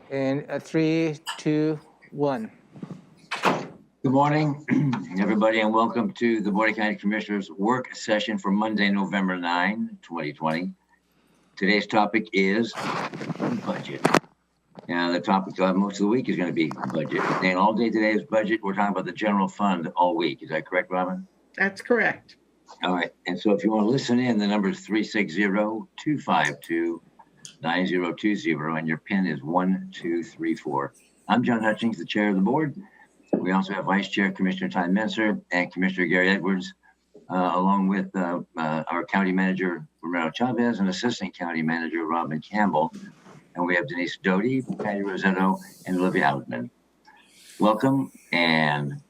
In 3, 2, 1. Good morning, everybody, and welcome to the Board of County Commissioners work session for Monday, November 9, 2020. Today's topic is budget. Now, the topic most of the week is going to be budget. And all day today is budget. We're talking about the general fund all week. Is that correct, Robin? That's correct. All right. And so if you want to listen in, the number is 360-252-9020, and your PIN is 1234. I'm John Hutchings, the chair of the board. We also have Vice Chair Commissioner Ty Menser and Commissioner Gary Edwards, along with our County Manager, Romero Chavez, and Assistant County Manager, Robin Campbell. And we have Denise Doty, Patty Rosetto, and Olivia Outman. Welcome. And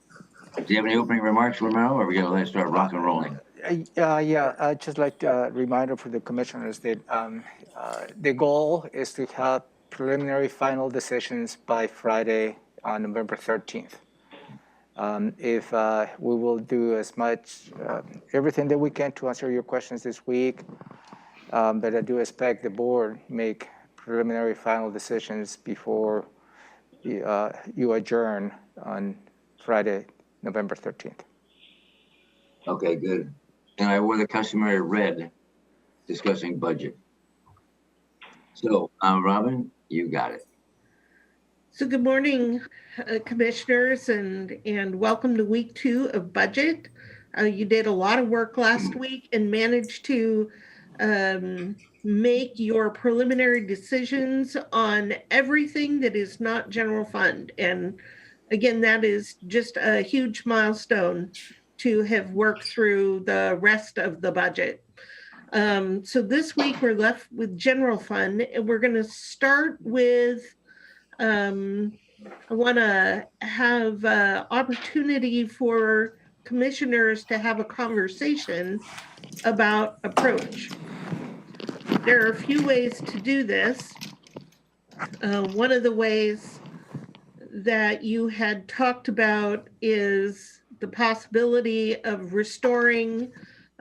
do you have any opening remarks, Romero, or are we going to let it start rock and rolling? Yeah, I'd just like a reminder for the commissioners that the goal is to have preliminary final decisions by Friday on November 13th. If we will do as much, everything that we can to answer your questions this week, but I do expect the board make preliminary final decisions before you adjourn on Friday, November 13th. Okay, good. And I wore the customary red discussing budget. So, Robin, you got it. So good morning, commissioners, and welcome to week 2 of budget. You did a lot of work last week and managed to make your preliminary decisions on everything that is not general fund. And again, that is just a huge milestone to have worked through the rest of the budget. So this week we're left with general fund, and we're going to start with I want to have opportunity for commissioners to have a conversation about approach. There are a few ways to do this. One of the ways that you had talked about is the possibility of restoring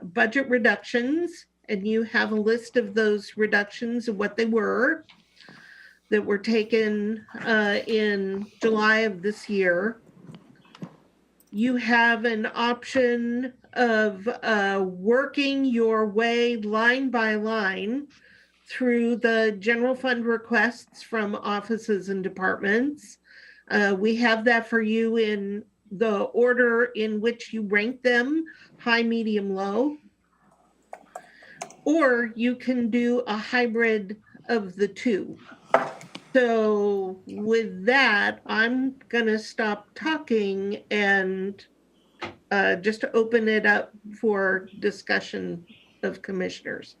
budget reductions, and you have a list of those reductions and what they were that were taken in July of this year. You have an option of working your way line by line through the general fund requests from offices and departments. We have that for you in the order in which you rank them, high, medium, low. Or you can do a hybrid of the two. So with that, I'm gonna stop talking and just to open it up for discussion of commissioners.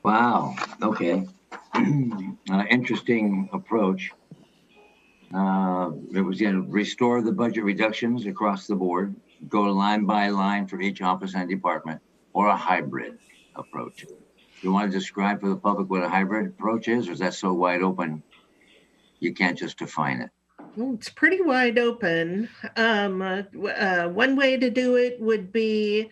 Wow. Okay. Interesting approach. It was going to restore the budget reductions across the board, go line by line for each office and department, or a hybrid approach. You want to describe for the public what a hybrid approach is, or is that so wide open you can't just define it? Well, it's pretty wide open. One way to do it would be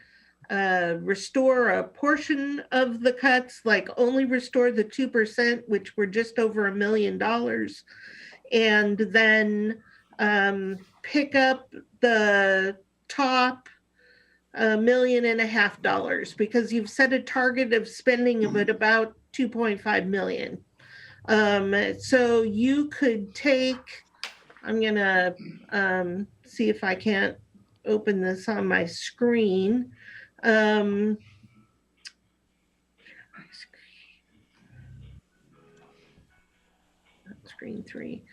restore a portion of the cuts, like only restore the 2%, which were just over $1 million, and then pick up the top $1.5 million, because you've set a target of spending of it about $2.5 million. So you could take, I'm gonna see if I can't open this on my screen. Screen 3.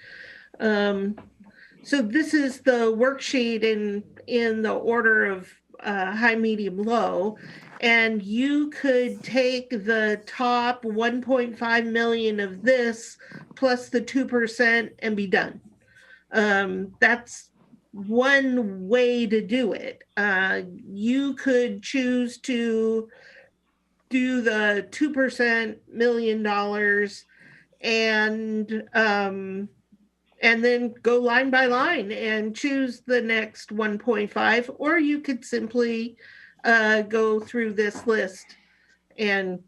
So this is the worksheet in the order of high, medium, low, and you could take the top 1.5 million of this plus the 2% and be done. That's one way to do it. You could choose to do the 2% $1 million and then go line by line and choose the next 1.5, or you could simply go through this list and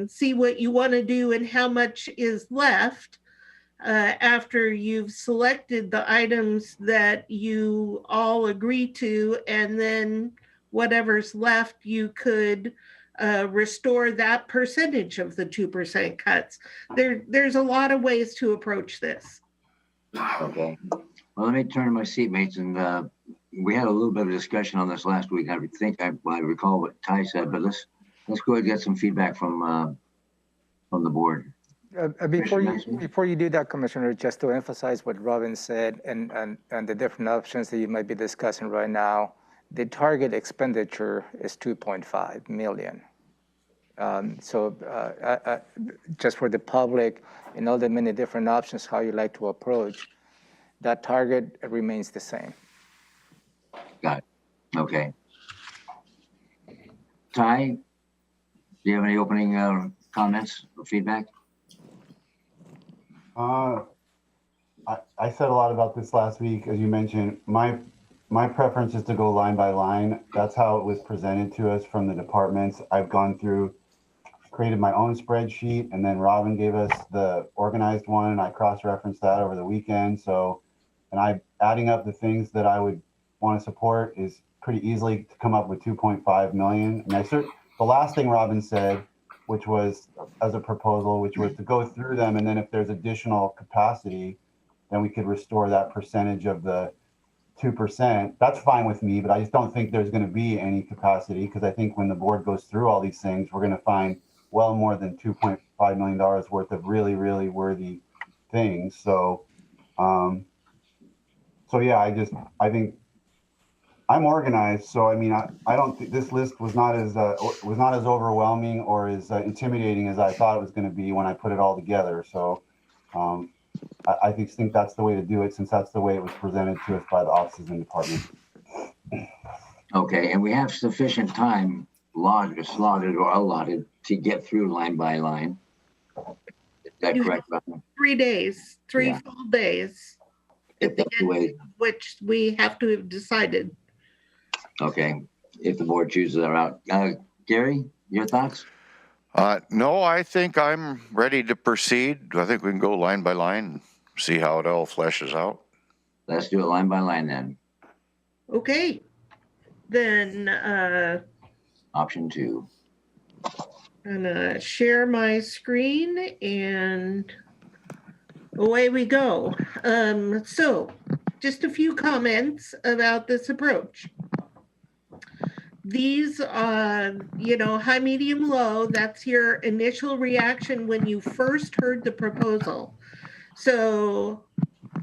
see what you want to do and how much is left, after you've selected the items that you all agree to, and then whatever's left, you could restore that percentage of the 2% cuts. There's a lot of ways to approach this. Okay. Well, let me turn to my seatmates, and we had a little bit of discussion on this last week. I think I recall what Ty said, but let's go ahead and get some feedback from the board. Before you do that, Commissioner, just to emphasize what Robin said and the different options that you might be discussing right now, the target expenditure is 2.5 million. Just for the public and all the many different options, how you like to approach, that target remains the same. Got it. Okay. Ty, do you have any opening comments or feedback? I said a lot about this last week, as you mentioned. My preference is to go line by line. That's how it was presented to us from the departments. I've gone through, created my own spreadsheet, and then Robin gave us the organized one, and I cross-referenced that over the weekend. So, and I adding up the things that I would want to support is pretty easily to come up with 2.5 million. And the last thing Robin said, which was as a proposal, which was to go through them, and then if there's additional capacity, then we could restore that percentage of the 2%. That's fine with me, but I just don't think there's going to be any capacity, because I think when the board goes through all these things, we're going to find well more than $2.5 million worth of really, really worthy things. So, yeah, I think I'm organized. So, I mean, I don't think this list was not as overwhelming or as intimidating as I thought it was going to be when I put it all together. So, I think that's the way to do it, since that's the way it was presented to us by the offices and departments. Okay, and we have sufficient time slotted or allotted to get through line by line. Is that correct, Robin? 3 days, three Yeah. full days, If that's the way. which we have to have decided. Okay, if the board chooses that route. Gary, your thoughts? No, I think I'm ready to proceed. I think we can go line by line, see how it all fleshes out. Let's do it line by line then. Okay, then Option 2. I'm gonna share my screen and away we go. So just a few comments about this approach. These, high, medium, low, that's your initial reaction when you first heard the proposal. So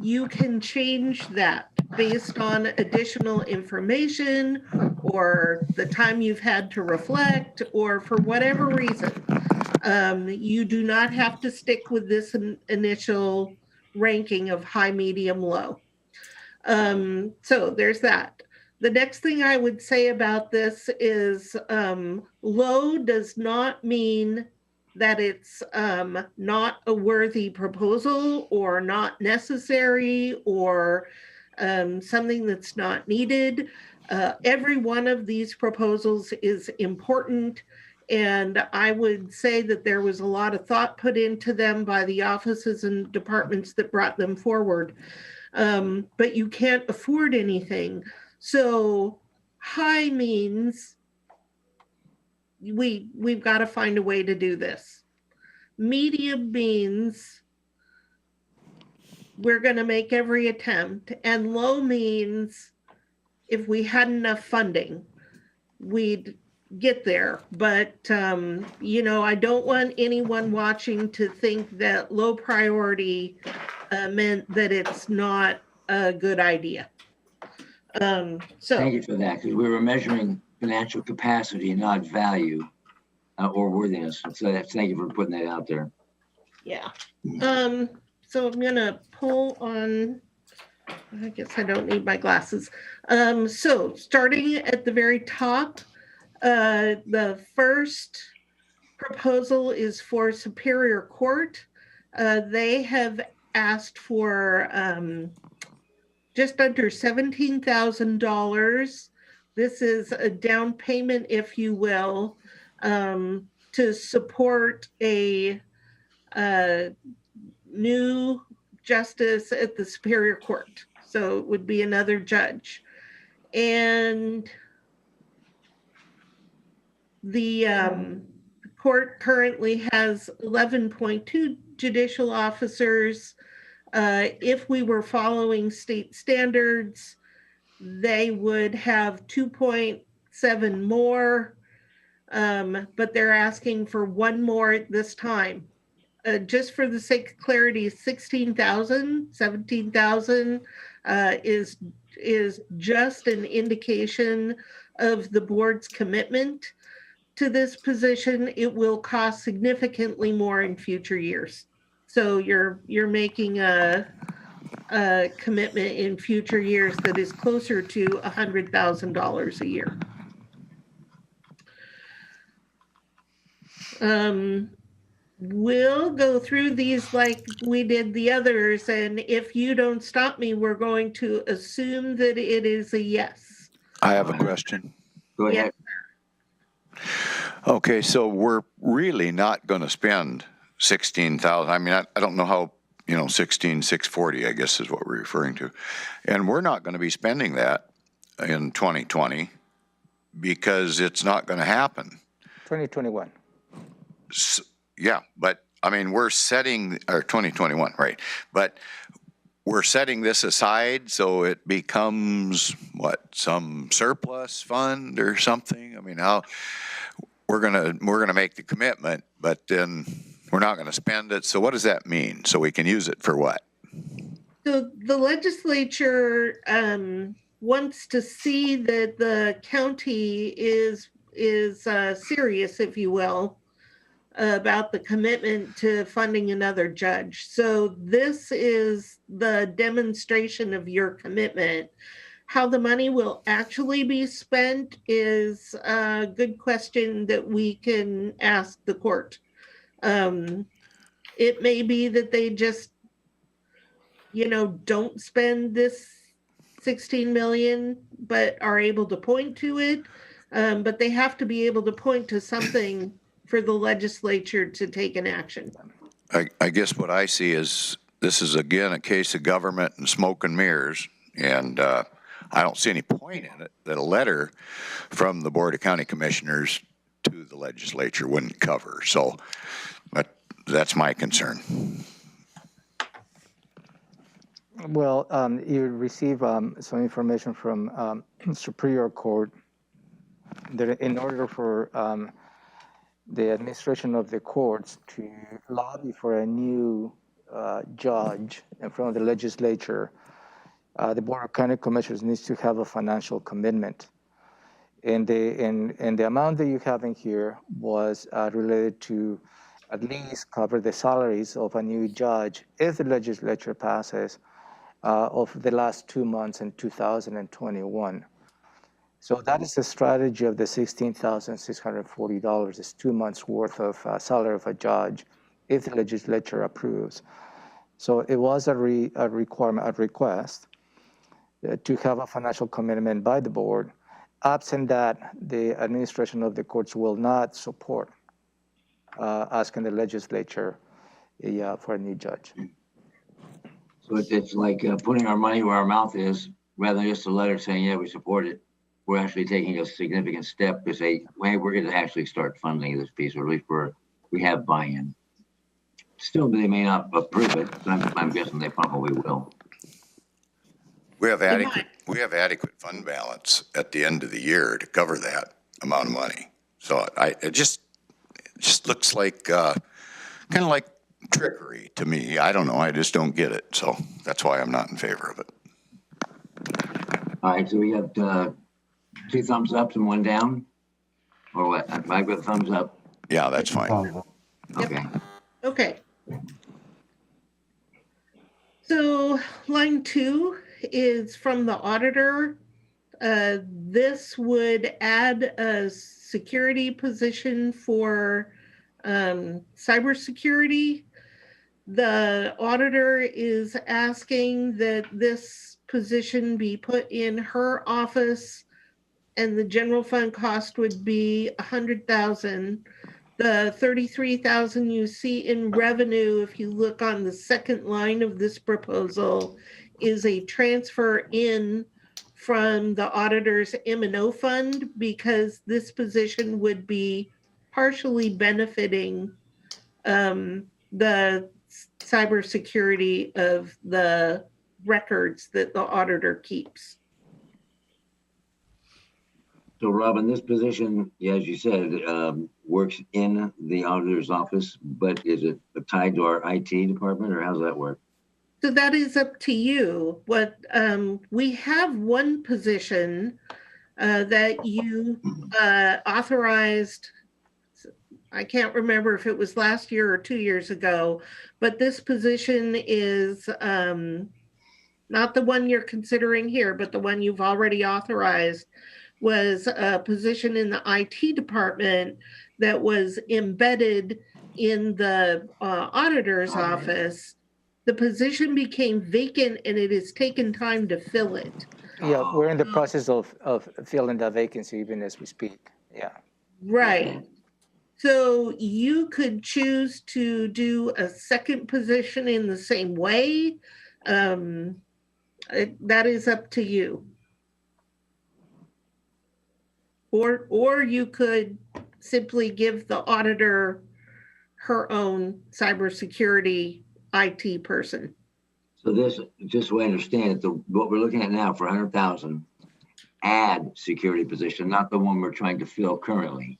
you can change that based on additional information or the time you've had to reflect, or for whatever reason. You do not have to stick with this initial ranking of high, medium, low. So there's that. The next thing I would say about this is low does not mean that it's not a worthy proposal or not necessary or something that's not needed. Every one of these proposals is important, and I would say that there was a lot of thought put into them by the offices and departments that brought them forward. But you can't afford anything. So high means we've got to find a way to do this. Medium means we're going to make every attempt, and low means if we had enough funding, we'd get there. But I don't want anyone watching to think that low priority meant that it's not a good idea. So thank you for that, because we were measuring financial capacity, not value or worthiness. So thank you for putting that out there. Yeah. So I'm gonna pull on. I guess I don't need my glasses. So starting at the very top, the first proposal is for Superior Court. They have asked for just under $17,000. This is a down payment, if you will, to support a new justice at the Superior Court. So it would be another judge. And the court currently has 11.2 judicial officers. If we were following state standards, they would have 2.7 more, but they're asking for one more at this time. Just for the sake of clarity, 16,000, 17,000 is just an indication of the board's commitment to this position. It will cost significantly more in future years. So you're making a commitment in future years that is closer to $100,000 a year. We'll go through these like we did the others, and if you don't stop me, we're going to assume that it is a yes. I have a question. Go ahead. Okay, so we're really not going to spend 16,000. I mean, I don't know how, 16,640, I guess is what we're referring to. And we're not going to be spending that in 2020 because it's not going to happen. 2021. Yeah, but I mean, we're setting, or 2021, right? But we're setting this aside so it becomes what, some surplus fund or something? I mean, how we're gonna make the commitment, but then we're not gonna spend it. So what does that mean? So we can use it for what? So the legislature wants to see that the county is serious, if you will, about the commitment to funding another judge. So this is the demonstration of your commitment. How the money will actually be spent is a good question that we can ask the court. It may be that they just, don't spend this 16 million, but are able to point to it. But they have to be able to point to something for the legislature to take an action. I guess what I see is this is again a case of government and smoke and mirrors, and I don't see any point in it that a letter from the Board of County Commissioners to the legislature wouldn't cover. So, but that's my concern. Well, you receive some information from Superior Court that in order for the administration of the courts to lobby for a new judge in front of the legislature, the Board of County Commissioners needs to have a financial commitment. And the amount that you have in here was related to at least cover the salaries of a new judge if the legislature passes of the last 2 months in 2021. So that is the strategy of the $16,640. It's 2 months worth of salary of a judge if the legislature approves. So it was a requirement, a request to have a financial commitment by the board. Absent that, the administration of the courts will not support asking the legislature for a new judge. So it's like putting our money where our mouth is, rather than just a letter saying, yeah, we support it. We're actually taking a significant step to say, hey, we're going to actually start funding this piece, or at least we have buy-in. Still, they may not approve it, but I'm guessing they probably will. We have adequate fund balance at the end of the year to cover that amount of money. So it just looks like kind of like trickery to me. I don't know. I just don't get it. So that's why I'm not in favor of it. All right. So we have 2 thumbs up and 1 down, or what? I've got thumbs up. Yeah, that's fine. Okay. Okay. So line 2 is from the auditor. This would add a security position for cybersecurity. The auditor is asking that this position be put in her office, and the general fund cost would be $100,000. The 33,000 you see in revenue, if you look on the second line of this proposal, is a transfer in from the auditor's M&O fund, because this position would be partially benefiting the cybersecurity of the records that the auditor keeps. So Robin, this position, yeah, as you said, works in the auditor's office, but is it tied to our IT department, or how's that work? So that is up to you. What we have one position that you authorized. I can't remember if it was last year or 2 years ago, but this position is not the one you're considering here, but the one you've already authorized, was a position in the IT department that was embedded in the auditor's office. The position became vacant and it has taken time to fill it. Yeah, we're in the process of filling that vacancy even as we speak. Yeah. Right. So you could choose to do a second position in the same way. That is up to you. Or you could simply give the auditor her own cybersecurity IT person. So this, just so I understand it, what we're looking at now for 100,000, add security position, not the one we're trying to fill currently.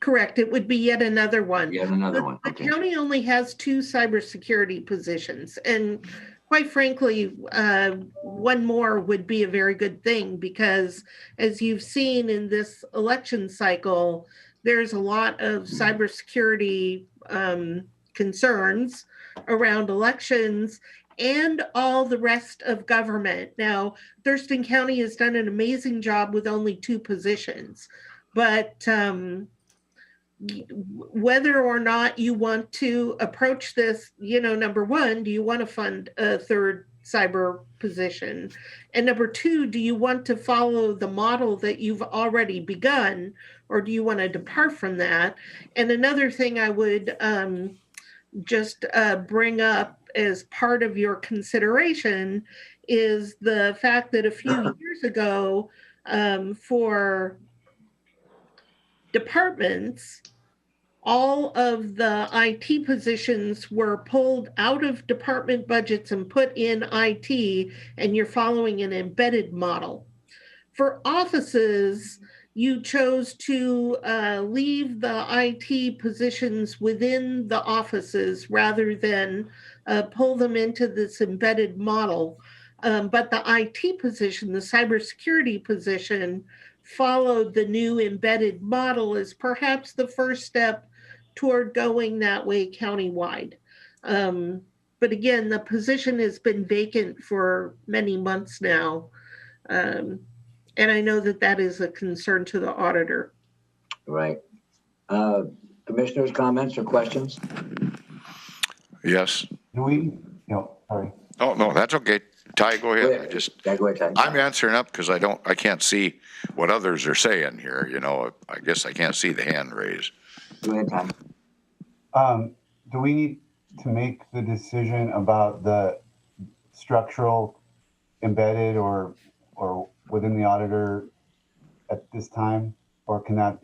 Correct. It would be yet another one. Yet another one. The Okay. county only has 2 cybersecurity positions, and quite frankly, one more would be a very good thing, because as you've seen in this election cycle, there's a lot of cybersecurity concerns around elections and all the rest of government. Now, Thurston County has done an amazing job with only 2 positions, but whether or not you want to approach this, number one, do you want to fund a third cyber position? And number two, do you want to follow the model that you've already begun, or do you want to depart from that? And another thing I would just bring up as part of your consideration is the fact that a few years ago, for departments, all of the IT positions were pulled out of department budgets and put in IT, and you're following an embedded model. For offices, you chose to leave the IT positions within the offices rather than pull them into this embedded model. But the IT position, the cybersecurity position, followed the new embedded model as perhaps the first step toward going that way countywide. But again, the position has been vacant for many months now. And I know that that is a concern to the auditor. Right. Commissioners, comments or questions? Yes. Do we, sorry. Oh, no, that's okay. Ty, go ahead. Go ahead, Ty. I'm answering up because I can't see what others are saying here. I guess I can't see the hand raised. Go ahead, Ty. Do we need to make the decision about the structural embedded or within the auditor at this time? Or can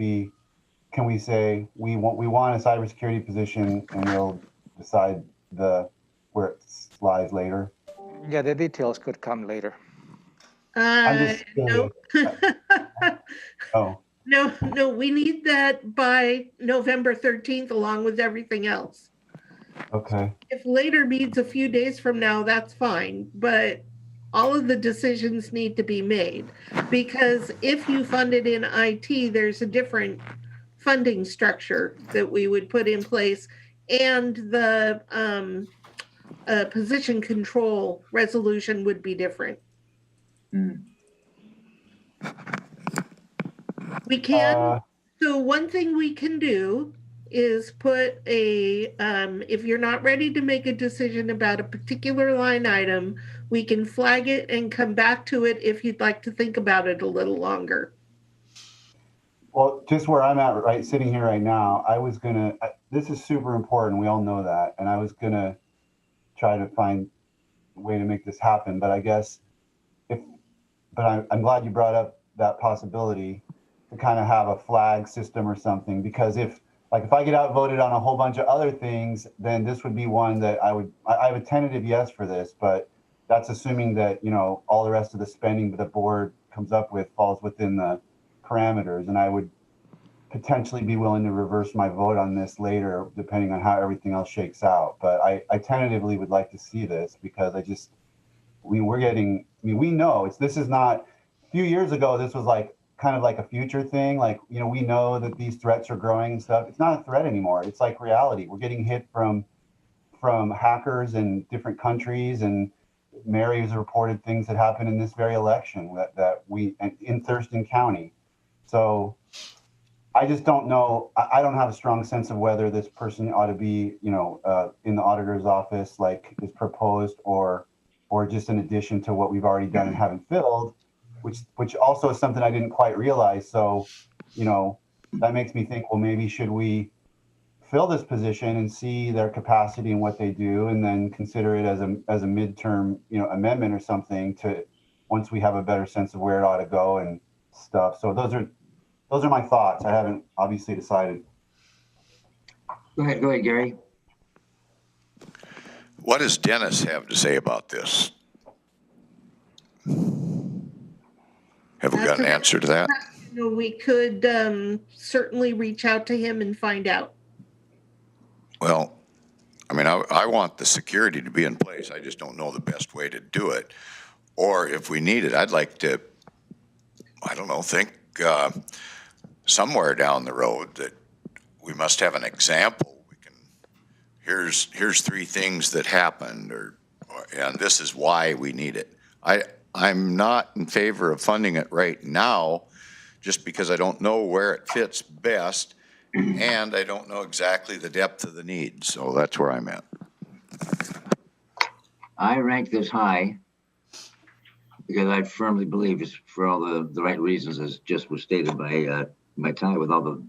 we say we want a cybersecurity position and we'll decide where it lies later? Yeah, the details could come later. I'm just No. Oh, No, we need that by November 13th, along with everything else. okay. If later means a few days from now, that's fine, but all of the decisions need to be made, because if you fund it in IT, there's a different funding structure that we would put in place, and the position control resolution would be different. We can, so one thing we can do is put if you're not ready to make a decision about a particular line item, we can flag it and come back to it if you'd like to think about it a little longer. Well, just where I'm at, right, sitting here right now, this is super important. We all know that. And I was going to try to find a way to make this happen. But I guess I'm glad you brought up that possibility to kind of have a flag system or something, because if I get outvoted on a whole bunch of other things, then this would be one that I have a tentative yes for this, but that's assuming that, all the rest of the spending that the board comes up with falls within the parameters. And I would potentially be willing to reverse my vote on this later, depending on how everything else shakes out. But I tentatively would like to see this, because we know this is not, a few years ago, this was kind of like a future thing. We know that these threats are growing and stuff. It's not a threat anymore. It's like reality. We're getting hit from hackers in different countries, and Mary has reported things that happened in this very election in Thurston County. So I just don't know. I don't have a strong sense of whether this person ought to be, in the auditor's office, like is proposed, or just in addition to what we've already done and haven't filled, which also is something I didn't quite realize. So, that makes me think, well, maybe should we fill this position and see their capacity and what they do, and then consider it as a midterm, amendment or something, to once we have a better sense of where it ought to go and stuff. So those are my thoughts. I haven't obviously decided. Go ahead, Gary. What does Dennis have to say about this? Have we got an answer to that? We could certainly reach out to him and find out. Well, I mean, I want the security to be in place. I just don't know the best way to do it. Or if we need it, I'd like to, think somewhere down the road that we must have an example. Here's 3 things that happened, and this is why we need it. I'm not in favor of funding it right now, just because I don't know where it fits best, and I don't know exactly the depth of the need. So that's where I'm at. I rank this high because I firmly believe it's for all the right reasons, as just was stated by Ty, with all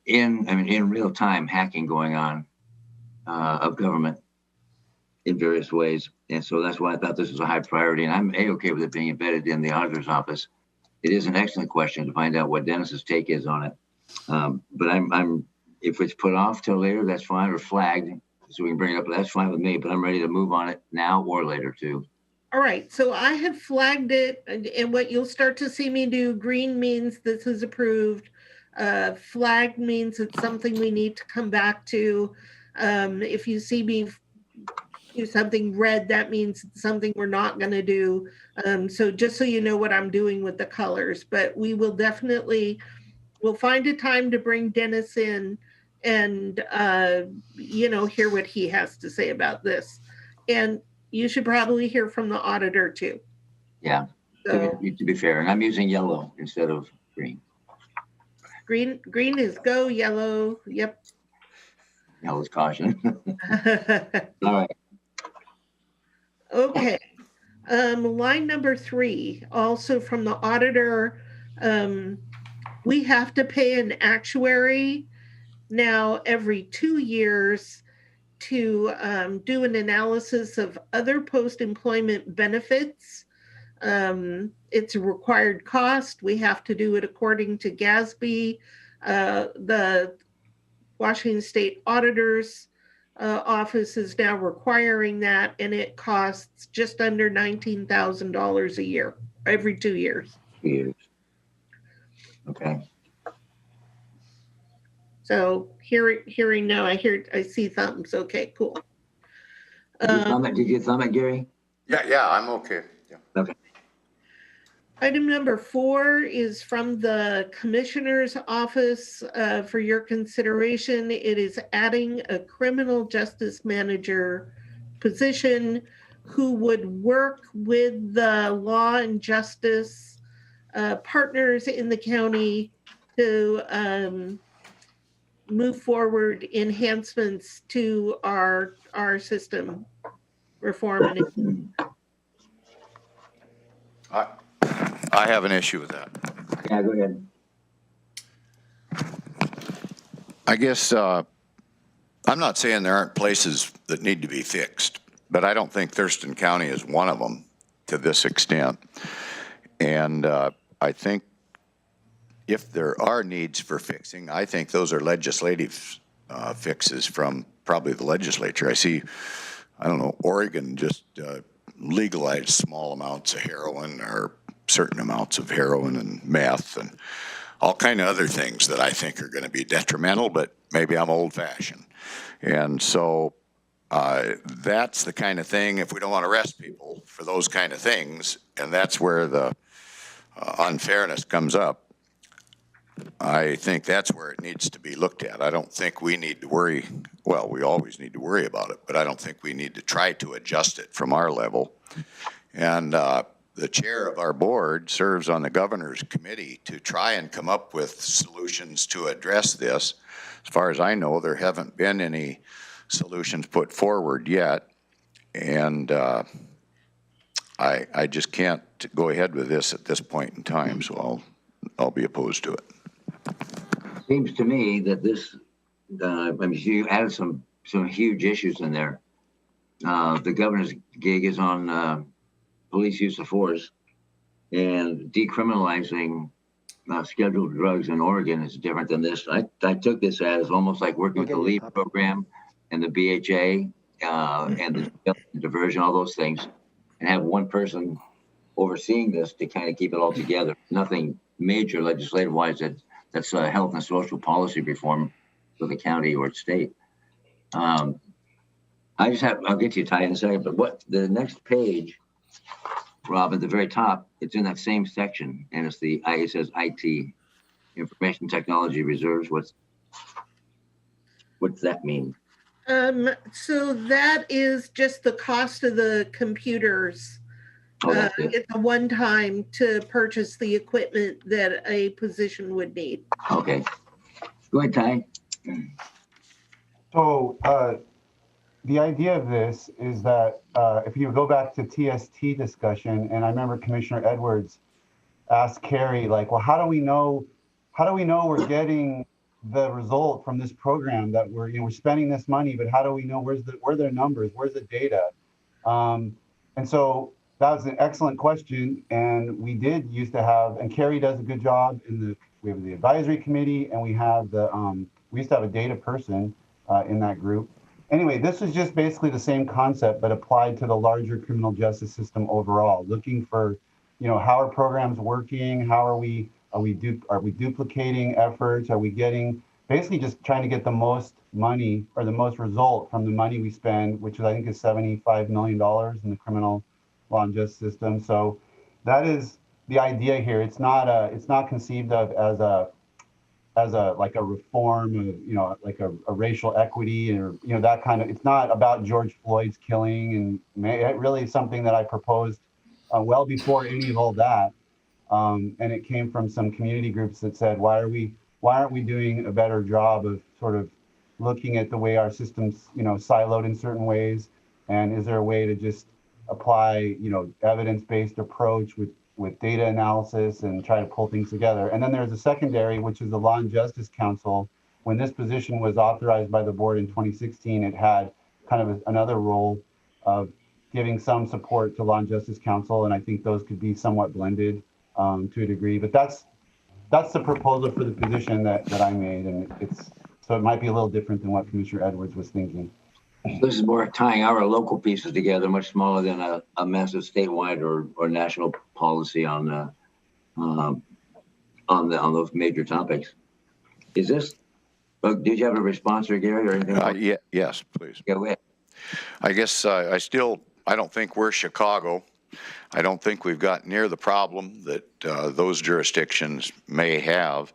in real time hacking going on of government in various ways. And so that's why I thought this was a high priority, and I'm okay with it being embedded in the auditor's office. It is an excellent question to find out what Dennis's take is on it. But I'm if it's put off till later, that's fine, or flagged so we can bring it up. That's fine with me, but I'm ready to move on it now or later too. All right, so I have flagged it, and what you'll start to see me do, green means this is approved. Flag means it's something we need to come back to. If you see me do something red, that means it's something we're not going to do. So just so you know what I'm doing with the colors, but we will we'll find a time to bring Dennis in and, hear what he has to say about this. And you should probably hear from the auditor too. Yeah, so, to be fair, and I'm using yellow instead of green. Green is go, yellow, yep. Yellow's caution. All right. Okay. Line number 3, also from the auditor, we have to pay an actuary now every 2 years to do an analysis of other post-employment benefits. It's a required cost. We have to do it according to GASB. The Washington State Auditor's Office is now requiring that, and it costs just under $19,000 a year, every 2 years. 2 years. Okay. So hearing no, I see thumbs. Okay, cool. Did you thumb it, Gary? Yeah, I'm okay. Yeah. Okay. Item number 4 is from the Commissioner's Office for your consideration. It is adding a criminal justice manager position who would work with the law and justice partners in the county to move forward enhancements to our system reform. I have an issue with that. Yeah, go ahead. I guess I'm not saying there aren't places that need to be fixed, but I don't think Thurston County is one of them to this extent. And I think if there are needs for fixing, I think those are legislative fixes from probably the legislature. I see, I don't know, Oregon just legalized small amounts of heroin or certain amounts of heroin and meth and all kind of other things that I think are going to be detrimental, but maybe I'm old-fashioned. And so that's the kind of thing, if we don't want to arrest people for those kind of things, and that's where the unfairness comes up, I think that's where it needs to be looked at. I don't think we need to worry, well, we always need to worry about it, but I don't think we need to try to adjust it from our level. And the chair of our board serves on the governor's committee to try and come up with solutions to address this. As far as I know, there haven't been any solutions put forward yet. And I just can't go ahead with this at this point in time, so I'll be opposed to it. Seems to me that this, I mean, you added some huge issues in there. The governor's gig is on police use of force, and decriminalizing scheduled drugs in Oregon is different than this. I took this as almost like working with the LEAD program and the BHA and the diversion, all those things, and have one person overseeing this to kind of keep it all together. Nothing major legislative wise that's health and social policy reform for the county or state. I'll get you tied in a second, but what the next page, Rob, at the very top, it's in that same section, and it says IT, Information Technology Reserves. What's that mean? So that is just the cost of the computers. Oh, that's it. It's a one-time to purchase the equipment that a position would need. Okay. Go ahead, Ty. So the idea of this is that if you go back to TST discussion, and I remember Commissioner Edwards asked Carrie, like, well, how do we know we're getting the result from this program that we're spending this money, but how do we know where are their numbers, where's the data? And so that was an excellent question, and we did used to have, and Carrie does a good job we have the advisory committee, and we have we used to have a data person in that group. Anyway, this is just basically the same concept, but applied to the larger criminal justice system overall, looking for, how are programs working? How are we duplicating efforts? Are we getting, basically just trying to get the most money or the most result from the money we spend, which I think is $75 million in the criminal law and justice system. So that is the idea here. It's not conceived of as a like a reform of, like a racial equity or, that kind of, it's not about George Floyd's killing. And it really is something that I proposed well before any of all that. And it came from some community groups that said, why aren't we doing a better job of sort of looking at the way our systems, siloed in certain ways? And is there a way to just apply, evidence-based approach with data analysis and try to pull things together? And then there's a secondary, which is the Law and Justice Council. When this position was authorized by the board in 2016, it had kind of another role of giving some support to Law and Justice Council, and I think those could be somewhat blended to a degree. But that's the proposal for the position that I made, and so it might be a little different than what Commissioner Edwards was thinking. This is more tying our local pieces together, much smaller than a massive statewide or national policy on those major topics. Is this? Did you have a response, or Gary, or anything? Yes, please. Go ahead. I guess I don't think we're Chicago. I don't think we've got near the problem that those jurisdictions may have.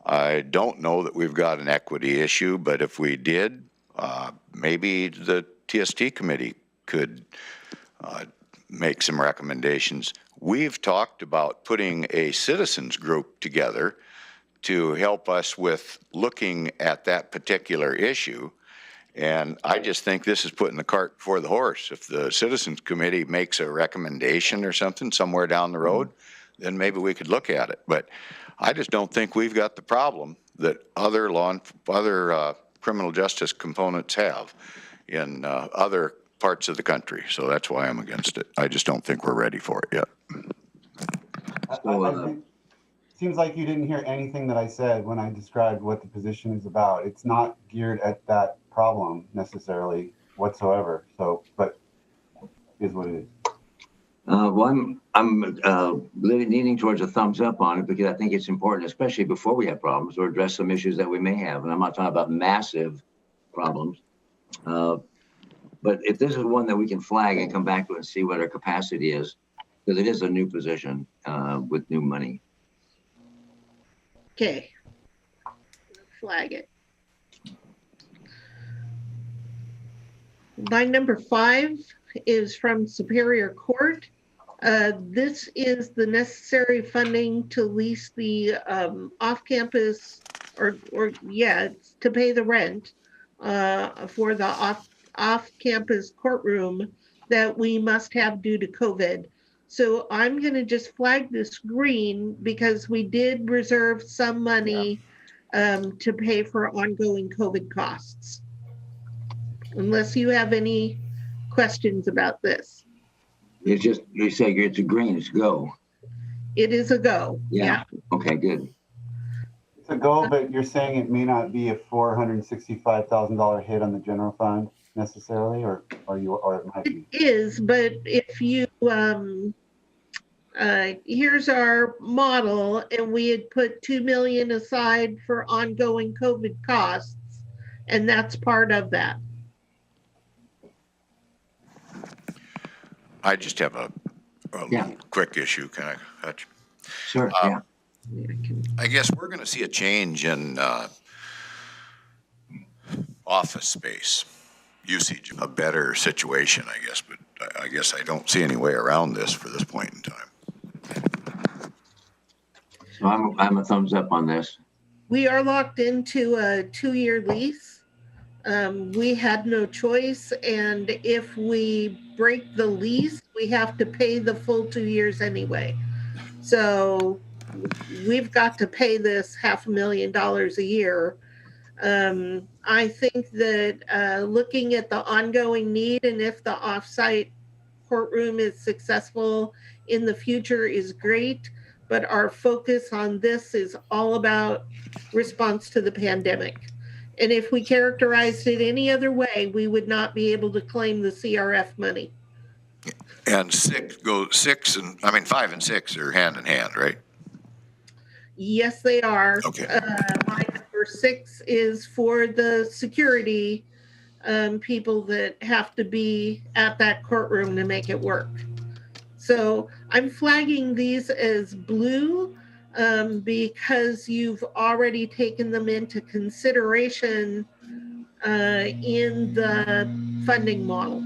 I don't know that we've got an equity issue, but if we did, maybe the TST committee could make some recommendations. We've talked about putting a citizens group together to help us with looking at that particular issue. And I just think this is putting the cart before the horse. If the citizens committee makes a recommendation or something somewhere down the road, then maybe we could look at it. But I just don't think we've got the problem that other criminal justice components have in other parts of the country. So that's why I'm against it. I just don't think we're ready for it yet. I think, seems like you didn't hear anything that I said when I described what the position is about. It's not geared at that problem necessarily whatsoever. So, but is what it is. Well, I'm leaning towards a thumbs up on it because I think it's important, especially before we have problems, to address some issues that we may have. And I'm not talking about massive problems. But if this is one that we can flag and come back to and see what our capacity is, because it is a new position with new money. Okay. Flag it. Line number 5 is from Superior Court. This is the necessary funding to lease the off-campus it's to pay the rent for the off-campus courtroom that we must have due to COVID. So I'm going to just flag this green because we did reserve some money to pay for ongoing COVID costs. Unless you have any questions about this. It's just, you say it's a green, it's go. It is a go. Yeah. Okay, good. It's a go, but you're saying it may not be a $465,000 hit on the general fund necessarily, or it might be. It is, but if you here's our model, and we had put $2 million aside for ongoing COVID costs, and that's part of that. I just have a quick issue. Can I touch? Sure, yeah. I guess we're going to see a change in office space usage, a better situation, I guess. But I guess I don't see any way around this for this point in time. So I'm a thumbs up on this. We are locked into a 2-year lease. We had no choice, and if we break the lease, we have to pay the full 2 years anyway. So we've got to pay this $500,000 a year. I think that looking at the ongoing need, and if the offsite courtroom is successful in the future, is great, but our focus on this is all about response to the pandemic. And if we characterized it any other way, we would not be able to claim the CRF money. And 5 and 6 are hand in hand, right? Yes, they are. Okay. Line number 6 is for the security people that have to be at that courtroom to make it work. So I'm flagging these as blue because you've already taken them into consideration in the funding model.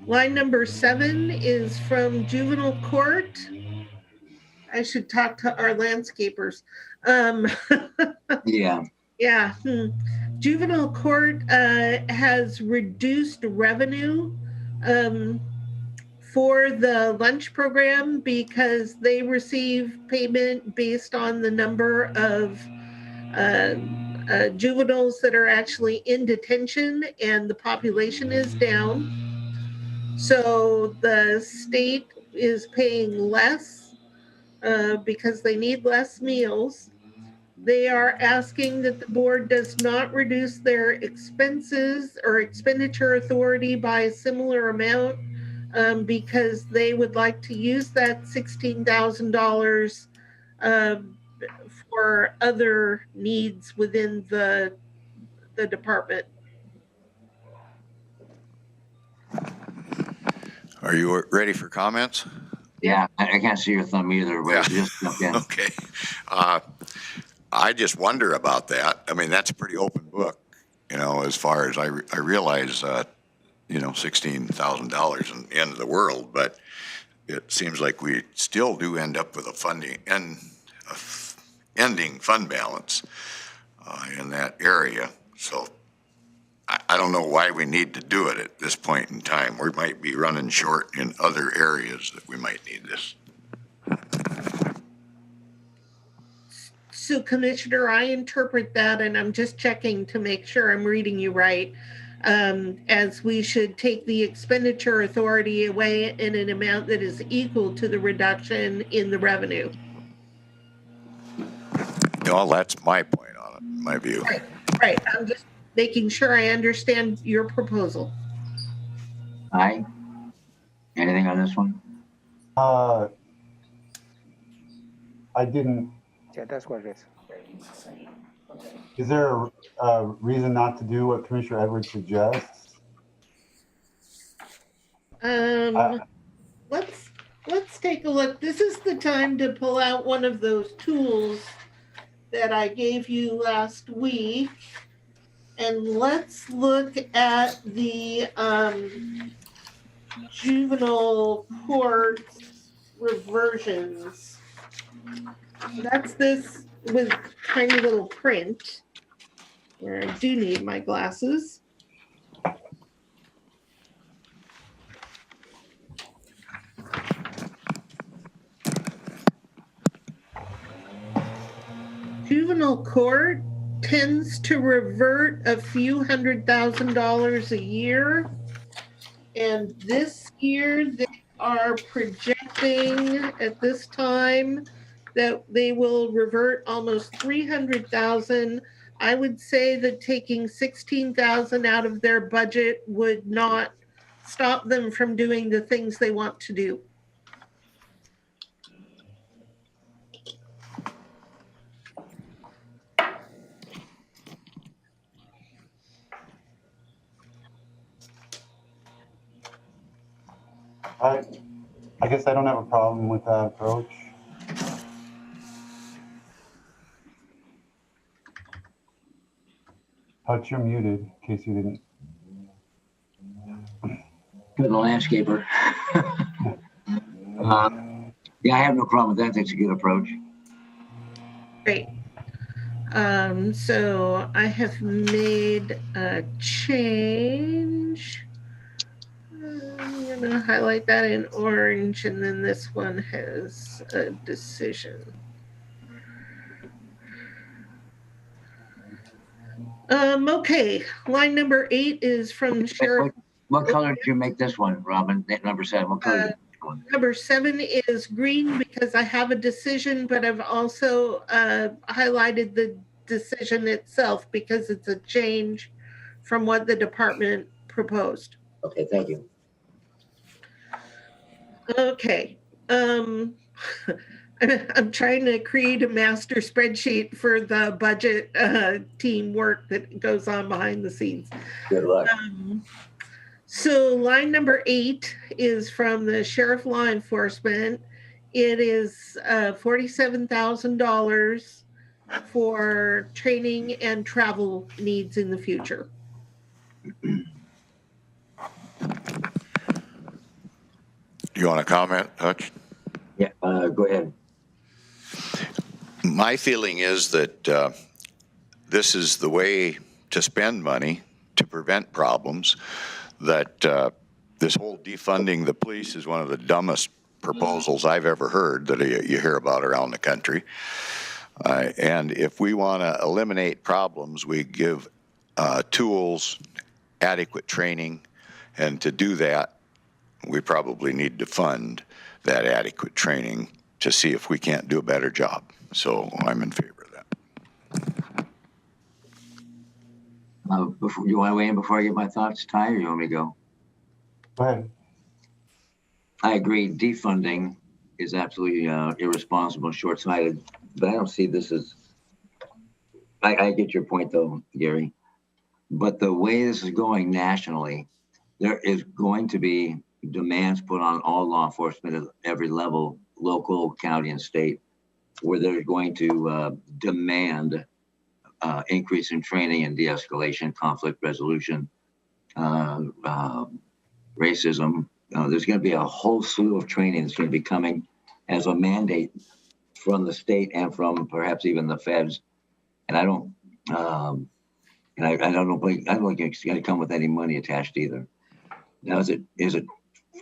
Line number 7 is from Juvenile Court. I should talk to our landscapers. Yeah. Yeah. Juvenile Court has reduced revenue for the lunch program because they receive payment based on the number of juveniles that are actually in detention, and the population is down. So the state is paying less because they need less meals. They are asking that the board does not reduce their expenses or expenditure authority by a similar amount because they would like to use that $16,000 for other needs within the department. Are you ready for comments? Yeah, I can't see your thumb either. But just jump in. Okay. I just wonder about that. I mean, that's a pretty open book, as far as I realize, $16,000 isn't the end of the world, but it seems like we still do end up with a ending fund balance in that area. So I don't know why we need to do it at this point in time. We might be running short in other areas that we might need this. So Commissioner, I interpret that, and I'm just checking to make sure I'm reading you right, as we should take the expenditure authority away in an amount that is equal to the reduction in the revenue. Well, that's my point on it, my view. Right. I'm just making sure I understand your proposal. Aye. Anything on this one? I didn't. Yeah, that's what it is. Is there a reason not to do what Commissioner Edwards suggests? Let's take a look. This is the time to pull out one of those tools that I gave you last week. And let's look at the Juvenile Court reversions. That's this with tiny little print, where I do need my glasses. Juvenile Court tends to revert a few $100,000 a year. And this year they are projecting at this time that they will revert almost 300,000. I would say that taking 16,000 out of their budget would not stop them from doing the things they want to do. I guess I don't have a problem with that approach. Hutch, you're muted, in case you didn't. Good, the landscaper. Yeah, I have no problem with that. That's a good approach. Great. So I have made a change. I'm going to highlight that in orange, and then this one has a decision. Okay, line number 8 is from Sheriff. What color did you make this one, Robin? That number 7. What color? Did you make one? Number 7 is green because I have a decision, but I've also highlighted the decision itself because it's a change from what the department proposed. Okay, thank you. Okay. I'm trying to create a master spreadsheet for the budget team work that goes on behind the scenes. Good luck. So line number 8 is from the Sheriff Law Enforcement. It is $47,000 for training and travel needs in the future. Do you want to comment, Hutch? Yeah, go ahead. My feeling is that this is the way to spend money to prevent problems, that this whole defunding the police is one of the dumbest proposals I've ever heard that you hear about around the country. And if we want to eliminate problems, we give tools, adequate training, and to do that, we probably need to fund that adequate training to see if we can't do a better job. So I'm in favor of that. Before, you want to weigh in before I get my thoughts, Ty, or you want me to go? Go ahead. I agree. Defunding is absolutely irresponsible and short-sighted, but I don't see this as. I get your point, though, Gary. But the way this is going nationally, there is going to be demands put on all law enforcement at every level, local, county, and state, where they're going to demand increase in training and de-escalation, conflict resolution, racism. There's going to be a whole slew of training that's going to be coming as a mandate from the state and from perhaps even the feds. And I don't, And I don't know, I don't think it's gonna come with any money attached either. Now, is it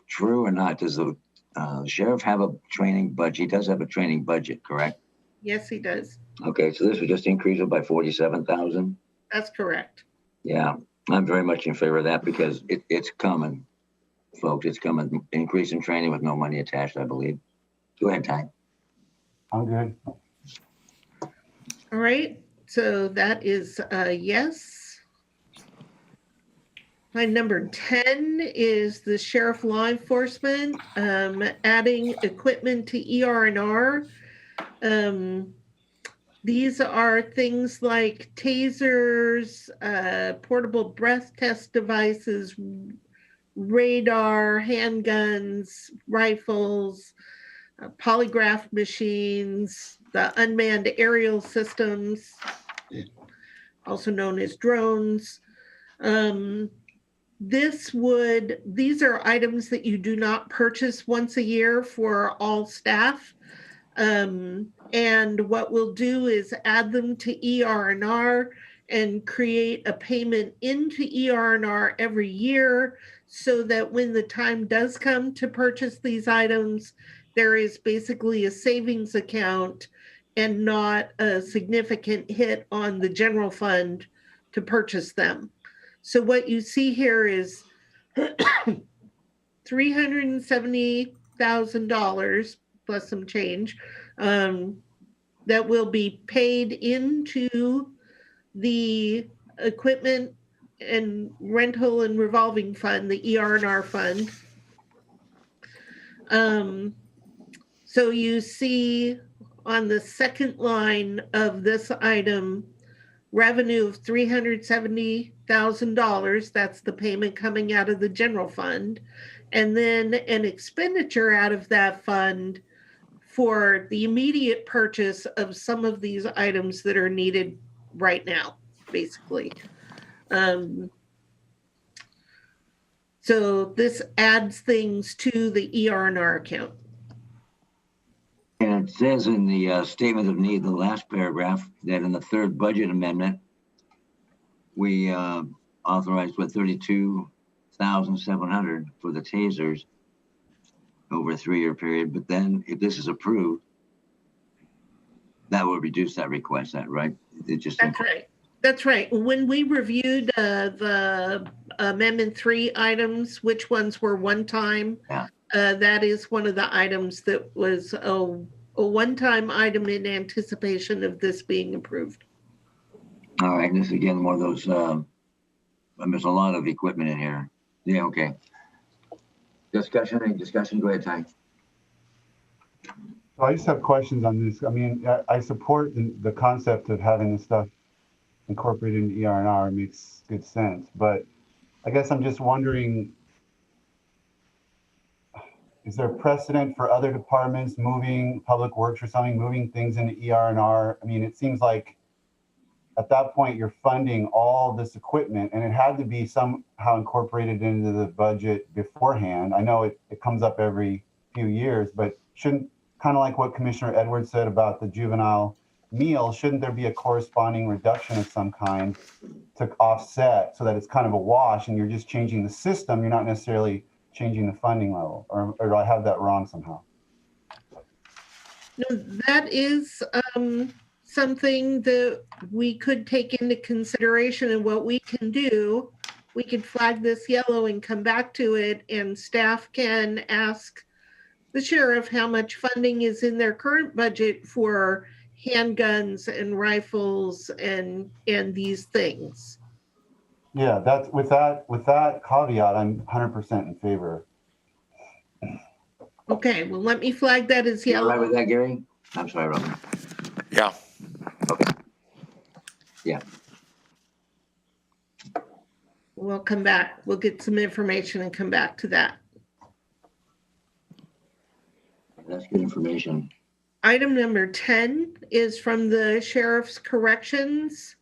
true or not? Does the sheriff have a training budget? He does have a training budget, correct? Yes, he does. Okay, so this would just increase it by 47,000. That's correct. Yeah, I'm very much in favor of that because it's coming, folks. It's coming. Increase in training with no money attached, I believe. Go ahead, Ty. I'm good. All right, so that is a yes. My number 10 is the sheriff law enforcement, adding equipment to ER&R. These are things like tasers, portable breath test devices, radar, handguns, rifles, polygraph machines, the unmanned aerial systems, also known as drones. These are items that you do not purchase once a year for all staff. And what we'll do is add them to ER&R and create a payment into ER&R every year so that when the time does come to purchase these items, there is basically a savings account and not a significant hit on the general fund to purchase them. So what you see here is $370,000 plus some change that will be paid into the equipment and rental and revolving fund, the ER&R fund. So you see on the second line of this item, revenue of $370,000. That's the payment coming out of the general fund. And then an expenditure out of that fund for the immediate purchase of some of these items that are needed right now, basically. So this adds things to the ER&R account. And it says in the statement of need, the last paragraph, that in the third budget amendment, we authorized 32,700 for the tasers over a 3-year period. But then if this is approved, that will reduce that request, that right? It just That's right. That's right. When we reviewed the Amendment 3 items, which ones were one time, that is one of the items that was a one-time item in anticipation of this being approved. All right, this is again one of those, there's a lot of equipment in here. Yeah, okay. Discussion, any discussion? Go ahead, Ty. So I just have questions on this. I mean, I support the concept of having this stuff incorporated in ER&R. It makes good sense. But I guess I'm just wondering, is there precedent for other departments moving, Public Works or something, moving things into ER&R? I mean, it seems like at that point you're funding all this equipment and it had to be somehow incorporated into the budget beforehand. I know it comes up every few years, but shouldn't, kind of like what Commissioner Edwards said about the juvenile meal, shouldn't there be a corresponding reduction of some kind to offset so that it's kind of a wash and you're just changing the system, you're not necessarily changing the funding level? Or do I have that wrong somehow? No, that is something that we could take into consideration, and what we can do, we could flag this yellow and come back to it, and staff can ask the sheriff how much funding is in their current budget for handguns and rifles and these things. Yeah, that's with that caveat, I'm 100% in favor. Okay, well, let me flag that as You yellow. all right with that, Gary? I'm sorry, Robin. Yeah. Okay. Yeah. We'll come back. We'll get some information and come back to that. That's good information. Item number 10 is from the Sheriff's Corrections.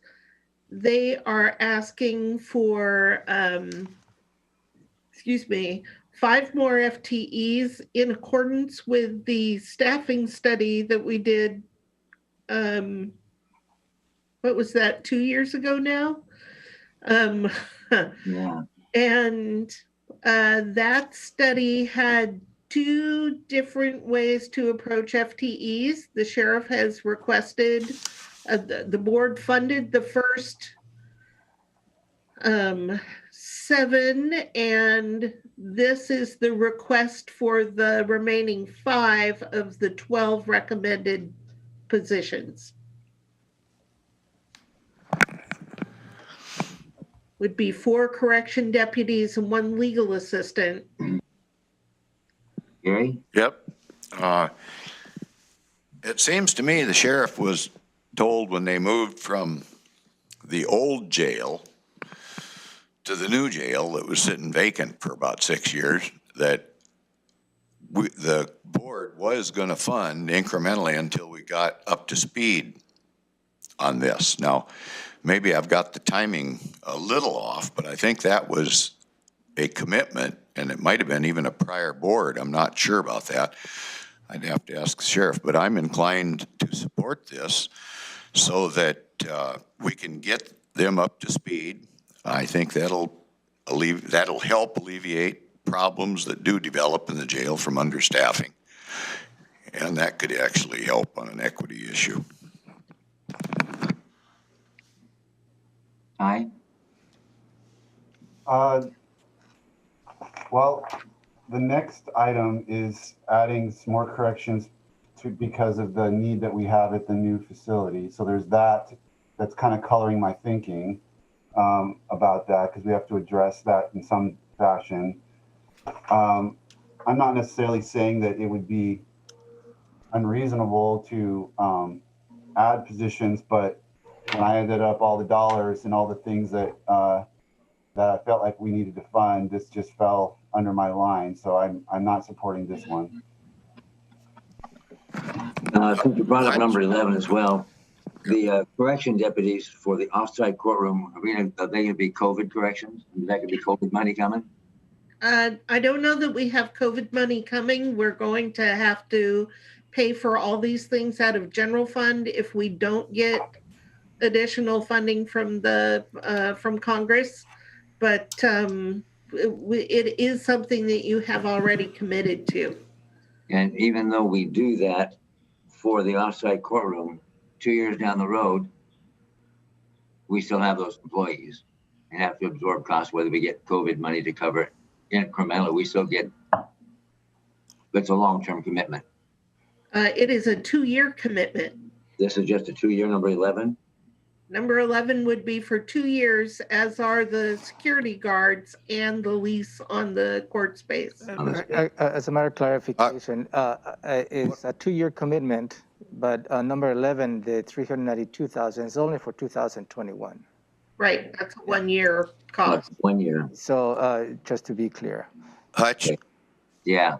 They are asking for, 5 more FTEs in accordance with the staffing study that we did, what was that, 2 years ago now? Um, Yeah. and that study had two different ways to approach FTEs. The sheriff has requested, the board funded the first 7, and this is the request for the remaining 5 of the 12 recommended positions. Would be 4 correction deputies and 1 legal assistant. Gary? Yep. It seems to me the sheriff was told when they moved from the old jail to the new jail that was sitting vacant for about 6 years, that the board was going to fund incrementally until we got up to speed on this. Now, maybe I've got the timing a little off, but I think that was a commitment, and it might have been even a prior board. I'm not sure about that. I'd have to ask the sheriff, but I'm inclined to support this so that we can get them up to speed. I think that'll help alleviate problems that do develop in the jail from understaffing. And that could actually help on an equity issue. Aye. Well, the next item is adding some more corrections because of the need that we have at the new facility. So there's that's kind of coloring my thinking about that, because we have to address that in some fashion. I'm not necessarily saying that it would be unreasonable to add positions, but when I ended up all the dollars and all the things that I felt like we needed to fund, this just fell under my line. So I'm not supporting this one. Since you brought up number 11 as well, the correction deputies for the offsite courtroom, are they going to be COVID corrections? Is that going to be COVID money coming? I don't know that we have COVID money coming. We're going to have to pay for all these things out of general fund if we don't get additional funding from from Congress. But it is something that you have already committed to. And even though we do that for the offsite courtroom, 2 years down the road, we still have those employees and have to absorb costs, whether we get COVID money to cover it incrementally. We still get, it's a long-term commitment. It is a 2-year commitment. This is just a 2-year, number 11? Number 11 would be for 2 years, as are the security guards and the lease on the court space. As a matter of clarification, it's a 2-year commitment, but number 11, the 392,000 is only for 2021. Right, that's a 1-year cost. 1 year. So just to be clear. Hutch, Yeah.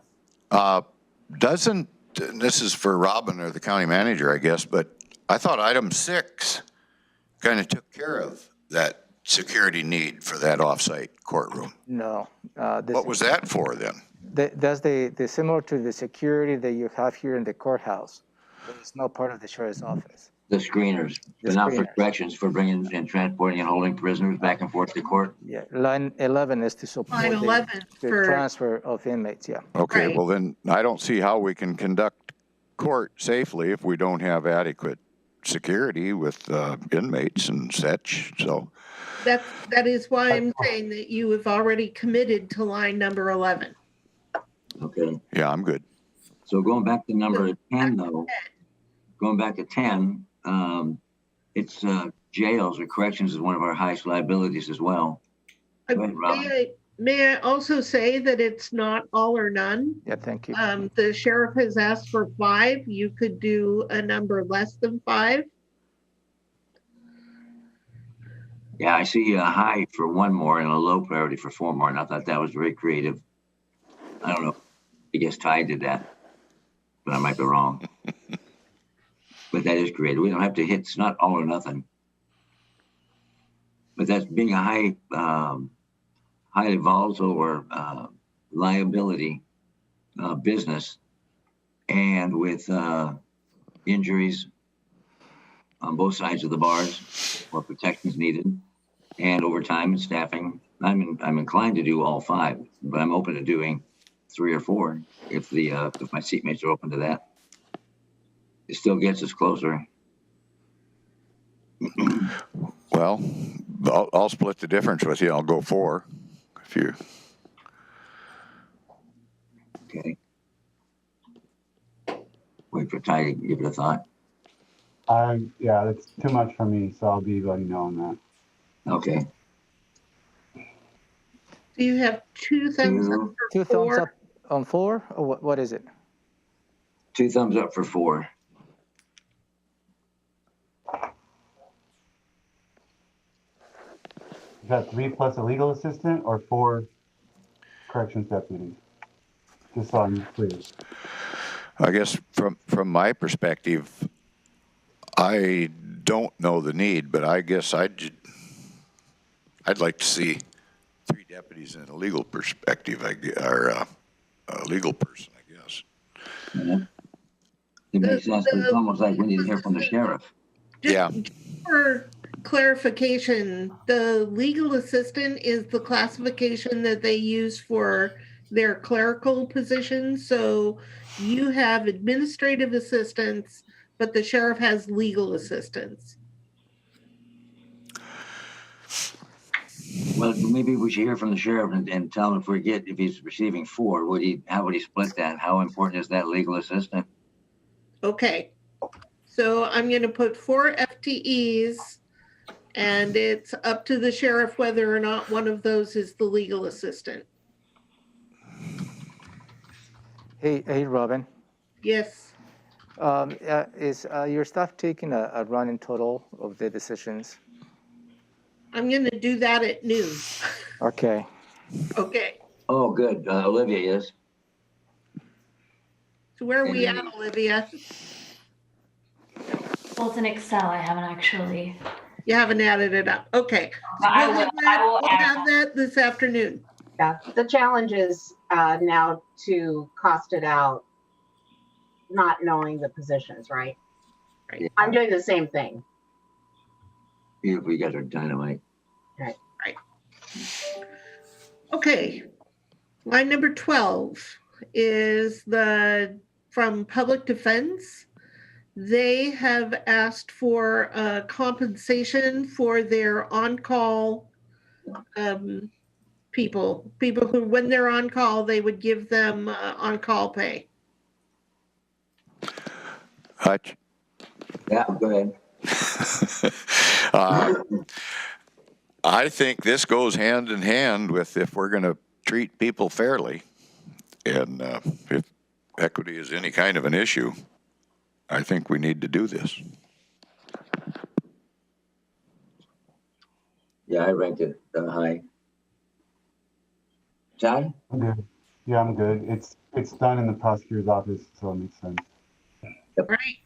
this is for Robin or the county manager, I guess, but I thought item 6 kind of took care of that security need for that offsite courtroom. No. What was that for then? That's the similar to the security that you have here in the courthouse. But it's not part of the sheriff's office. The screeners, but not for corrections, for bringing and transporting and holding prisoners back and forth to court. Yeah, line 11 is to support Line 11 the for transfer of inmates, yeah. Okay, Right. well then, I don't see how we can conduct court safely if we don't have adequate security with inmates and such, so. that is why I'm saying that you have already committed to line number 11. Okay. Yeah, I'm good. So going back to number 10, though, going back to 10, it's jails or corrections is one of our highest liabilities as well. Go ahead, Robin. May I also say that it's not all or none? Yeah, thank you. The sheriff has asked for 5. You could do a number less than 5. Yeah, I see a high for 1 more and a low priority for 4 more, and I thought that was very creative. I don't know if it gets tied to that, but I might be wrong. But that is creative. We don't have to hit, it's not all or nothing. But that's being a highly volatile or liability business, and with injuries on both sides of the bars or protections needed. and overtime and staffing. I'm inclined to do all 5, but I'm open to doing 3 or 4 if my seatmates are open to that. It still gets us closer. Well, I'll split the difference with you. I'll go 4 if you. Okay. Wait for Ty to give it a thought. Yeah, that's too much for me, so I'll be letting you know on that. Okay. Do you have 2 thumbs up for 2 thumbs 4? up on 4, or what is it? 2 thumbs up for 4. Is that 3 plus a legal assistant or 4 corrections deputies? Just so I'm clear. I guess from my perspective, I don't know the need, but I guess I'd like to see 3 deputies in a legal perspective, or a legal person, I guess. Yeah. It makes sense, but it's almost like we need to hear from the sheriff. Yeah. For clarification, the legal assistant is the classification that they use for their clerical positions. So you have administrative assistants, but the sheriff has legal assistants. Well, maybe we should hear from the sheriff and tell him if he's receiving 4, how would he split that? How important is that legal assistant? Okay. So I'm going to put 4 FTEs, and it's up to the sheriff whether or not one of those is the legal assistant. Hey, Robin. Yes. Is your staff taking a running total of the decisions? I'm going to do that at noon. Okay. Okay. Oh, good. Olivia is. So where are we at, Olivia? Well, it's in Excel. I haven't actually. You haven't added it up. Okay. So I will we'll add have that this afternoon. Yeah, the challenge is now to cost it out, not knowing the positions, right? Right. I'm doing the same thing. Beautiful. You guys are dynamite. Okay. Line number 12 is from Public Defense. They have asked for compensation for their on-call people who, when they're on call, they would give them on-call pay. Hutch? Yeah, go ahead. I think this goes hand in hand with if we're going to treat people fairly, and if equity is any kind of an issue, I think we need to do this. Yeah, I ranked it high. Ty? I'm good. Yeah, I'm good. It's done in the prosecutor's office, so it makes sense. Right.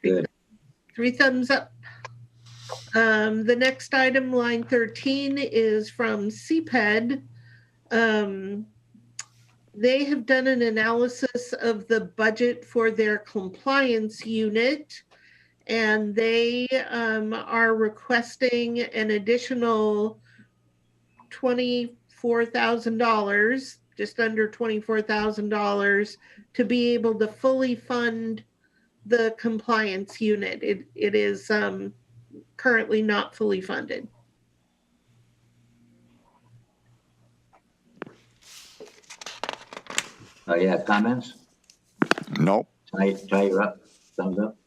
Good. 3 thumbs up. The next item, line 13, is from CPED. They have done an analysis of the budget for their compliance unit, and they are requesting an additional $24,000, just under $24,000, to be able to fully fund the compliance unit. It is currently not fully funded. Yeah, comments? Nope. Ty, you're up. Thumbs up.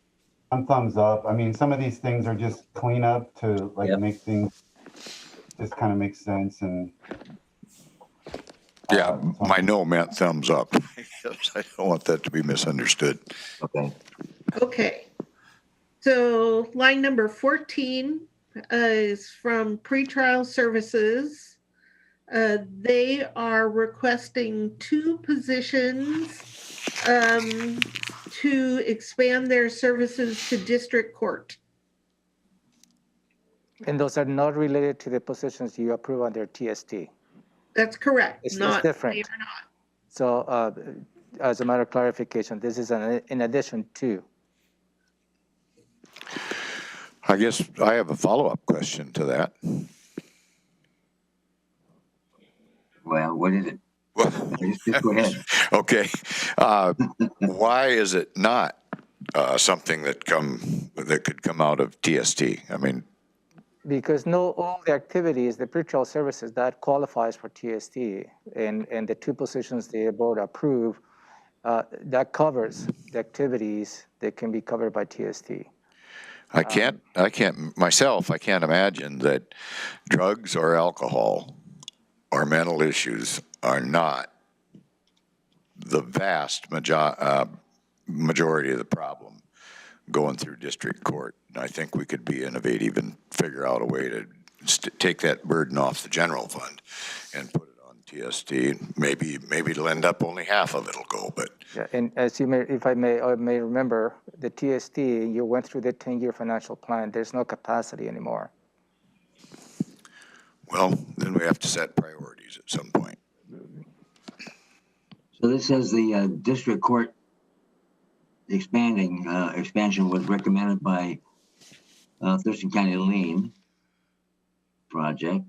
I'm thumbs up. I mean, some of these things are just cleanup to like Yep. make things just kind of make sense. And Yeah, my no meant thumbs up. I don't want that to be misunderstood. Okay. Okay. So line number 14 is from pretrial services. They are requesting 2 positions to expand their services to district court. And those are not related to the positions you approve under TST. That's correct. It's Not different. they are not. So as a matter of clarification, this is in addition to. I guess I have a follow-up question to that. Well, what is it? Well, Just go ahead. okay. Why is it not something that could come out of TST? I mean, Because all the activities, the pretrial services, that qualifies for TST, and the two positions the board approved, that covers the activities that can be covered by TST. I can't imagine that drugs or alcohol or mental issues are not the vast majority of the problem going through district court. And I think we could be innovative and figure out a way to take that burden off the general fund and put it on TST. Maybe it'll end up only half of it'll go, but. Yeah, and as you may, if I may remember, the TST, you went through the 10-year financial plan. There's no capacity anymore. Well, then we have to set priorities at some point. So this says the district court expansion was recommended by Thurston County Lien Project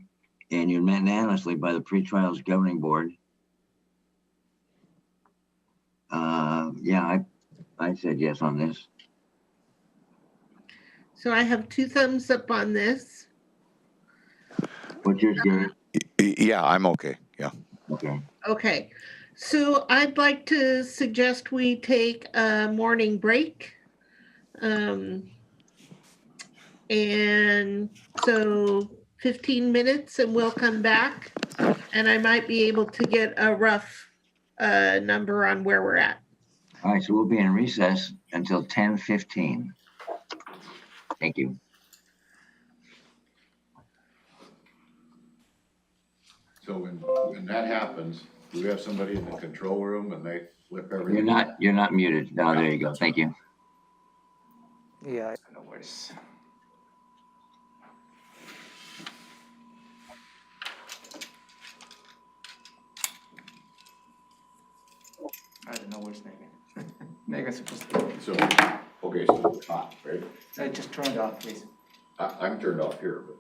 and unanimously by the Pretrials Governing Board. Yeah, I said yes on this. So I have 2 thumbs up on this. What's yours, Gary? Yeah, I'm okay. Yeah. Okay. Okay, so I'd like to suggest we take a morning break. And so 15 minutes and we'll come back and I might be able to get a rough number on where we're at. All right, so we'll be in recess until 10:15. Thank you. So when that happens, do we have somebody in the control room and they flip everything? You're not muted. No, there you go. Thank you. Yeah, I don't know where's. I don't know where's Megan. Megan's supposed to be. So, okay, so it's hot, right? Just turn it off, please. I'm turned off here, but.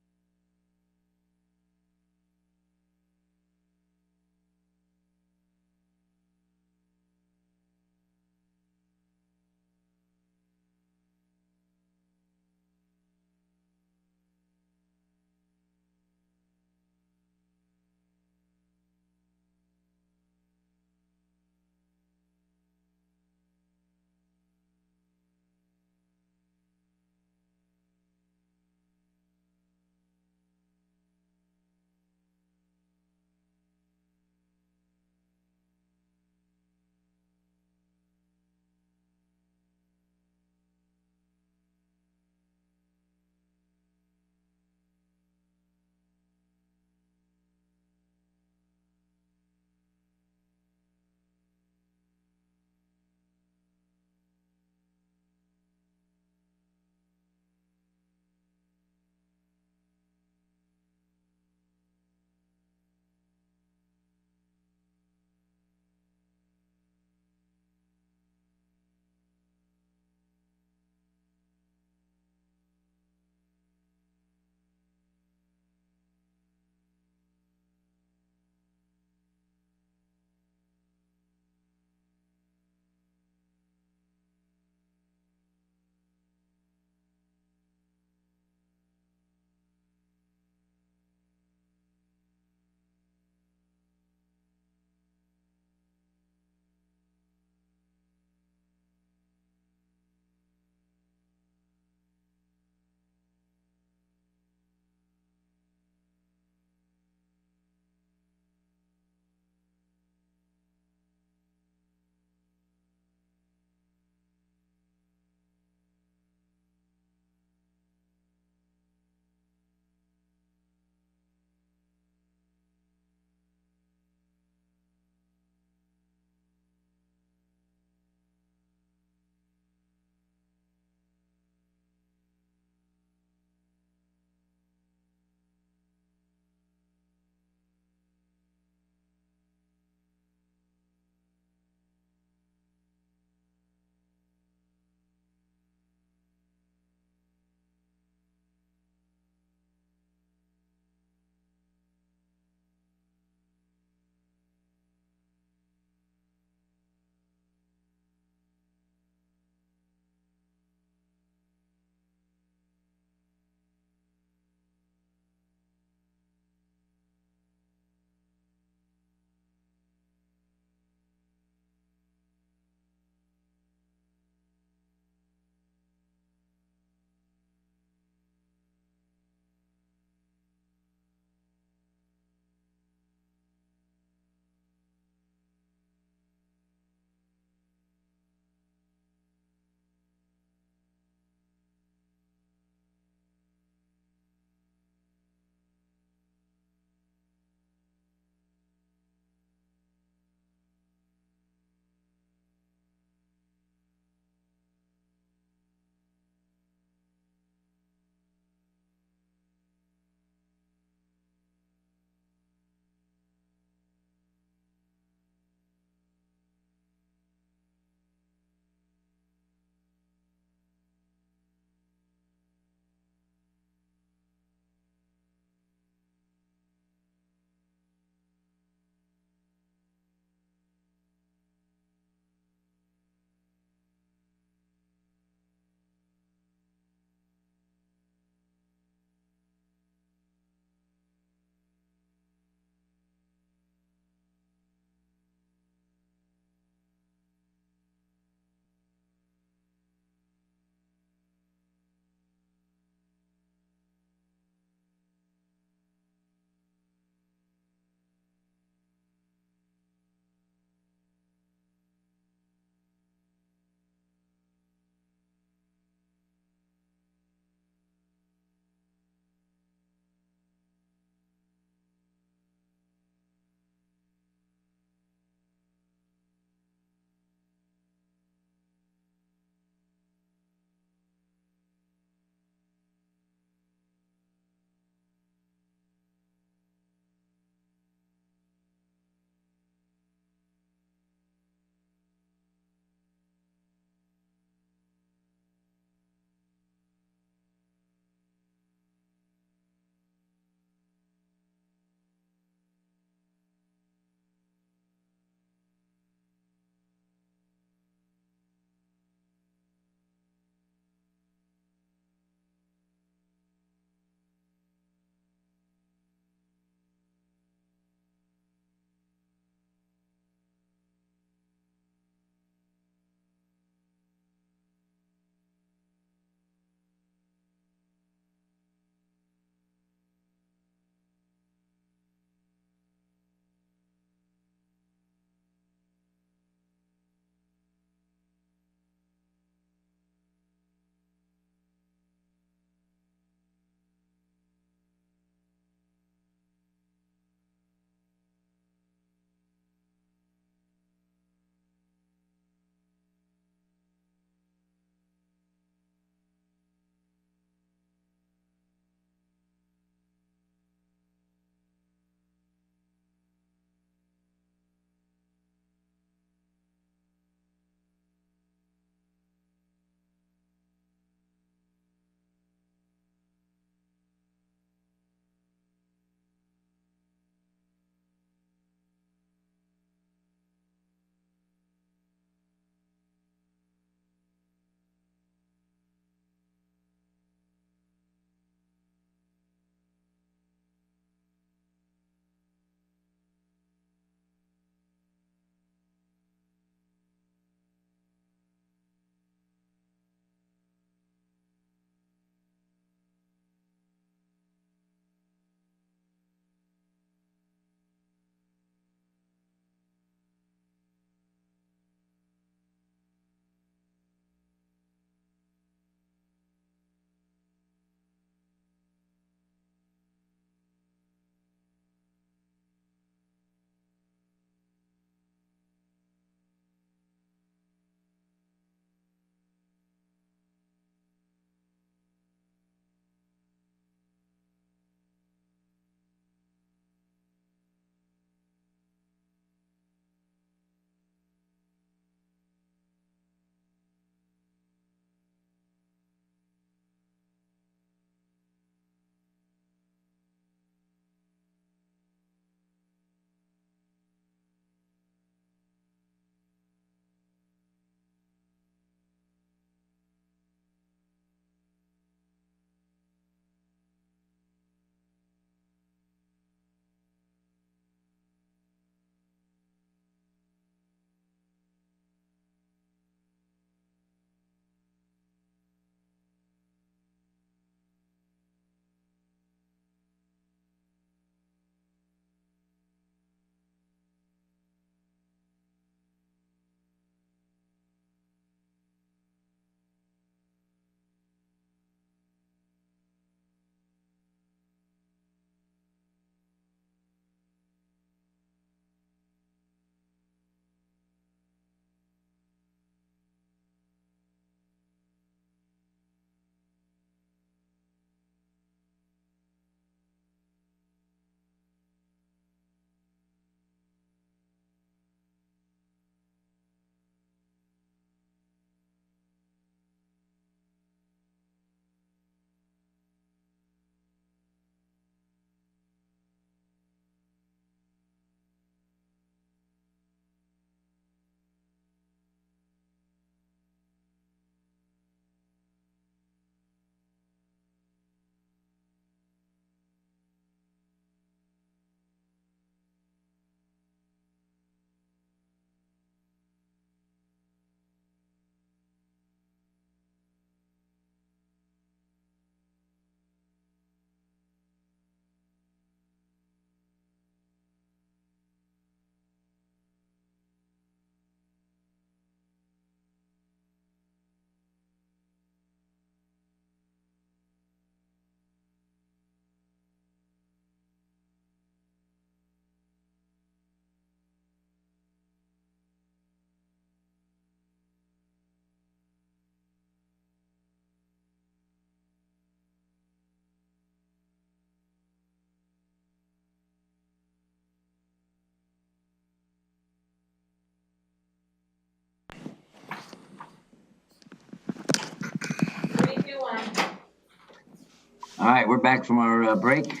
All right, we're back from our break,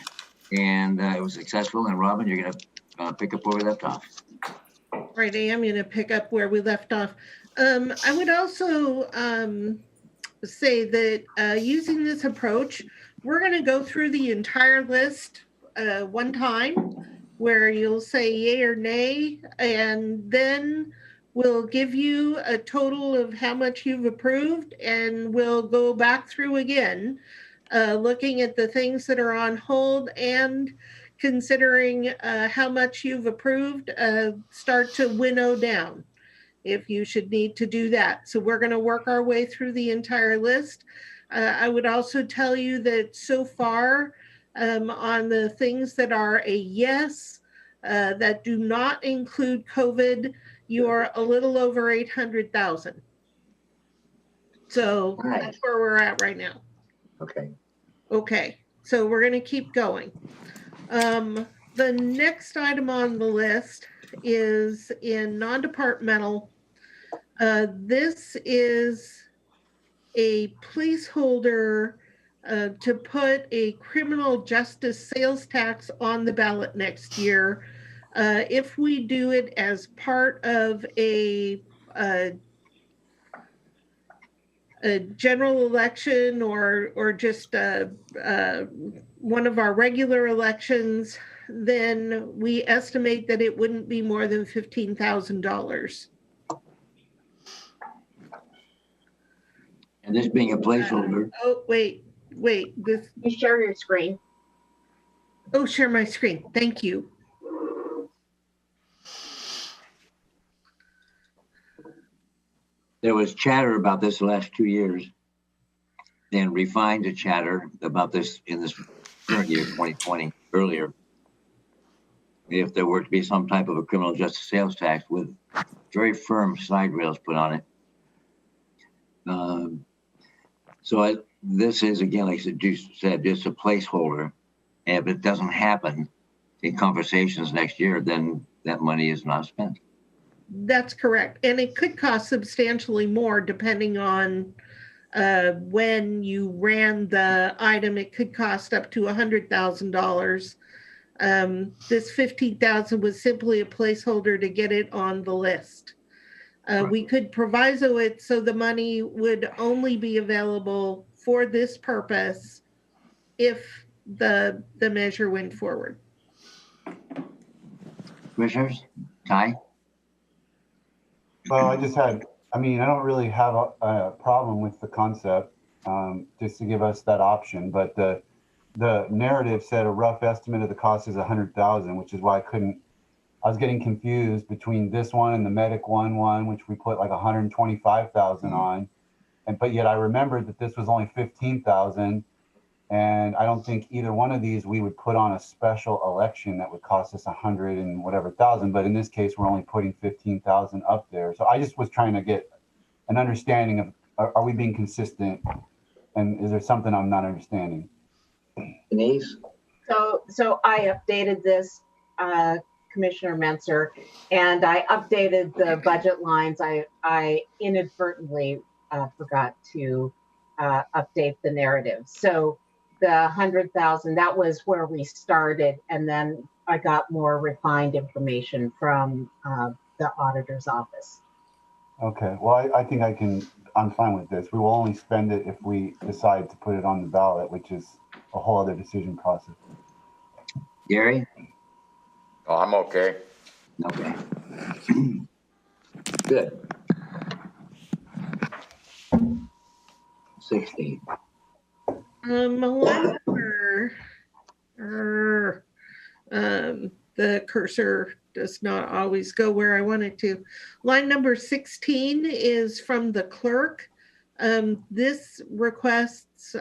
and it was successful. And Robin, you're gonna pick up where we left off. Right, I am going to pick up where we left off. I would also say that using this approach, we're going to go through the entire list one time, where you'll say yay or nay, and then we'll give you a total of how much you've approved, and we'll go back through again, looking at the things that are on hold and considering how much you've approved, start to winnow down if you should need to do that. So we're going to work our way through the entire list. I would also tell you that so far on the things that are a yes, that do not include COVID, you're a little over 800,000. So that's where we're at right now. Okay. Okay, so we're going to keep going. The next item on the list is in non-departmental. This is a placeholder to put a criminal justice sales tax on the ballot next year. If we do it as part of a general election or just one of our regular elections, then we estimate that it wouldn't be more than $15,000. And this being a placeholder. Wait. This. You share your screen. Oh, share my screen. Thank you. There was chatter about this the last 2 years, and refined the chatter about this in this current year, 2020, earlier. If there were to be some type of a criminal justice sales tax with very firm side rails put on it. This is, again, like you said, just a placeholder. And if it doesn't happen in conversations next year, then that money is not spent. That's correct. And it could cost substantially more depending on when you ran the item. It could cost up to $100,000. This $15,000 was simply a placeholder to get it on the list. Right. We could proviso it so the money would only be available for this purpose if the measure went forward. Commissioners, Ty? Well, I don't really have a problem with the concept, just to give us that option, but the narrative said a rough estimate of the cost is 100,000, which is why I was getting confused between this one and the Medic one, which we put like 125,000 on. But yet I remembered that this was only 15,000. And I don't think either one of these we would put on a special election that would cost us 100 and whatever thousand. But in this case, we're only putting 15,000 up there. So I just was trying to get an understanding of, are we being consistent? And is there something I'm not understanding? Denise? So I updated this, Commissioner Menser, and I updated the budget lines. I inadvertently forgot to update the narrative. So the 100,000, that was where we started, and then I got more refined information from the auditor's office. Okay, well, I think I'm fine with this. We will only spend it if we decide to put it on the ballot, which is a whole other decision process. Gary? Oh, I'm okay. Okay. Good. 16. The cursor does not always go where I want it to. Line number 16 is from the clerk. This requests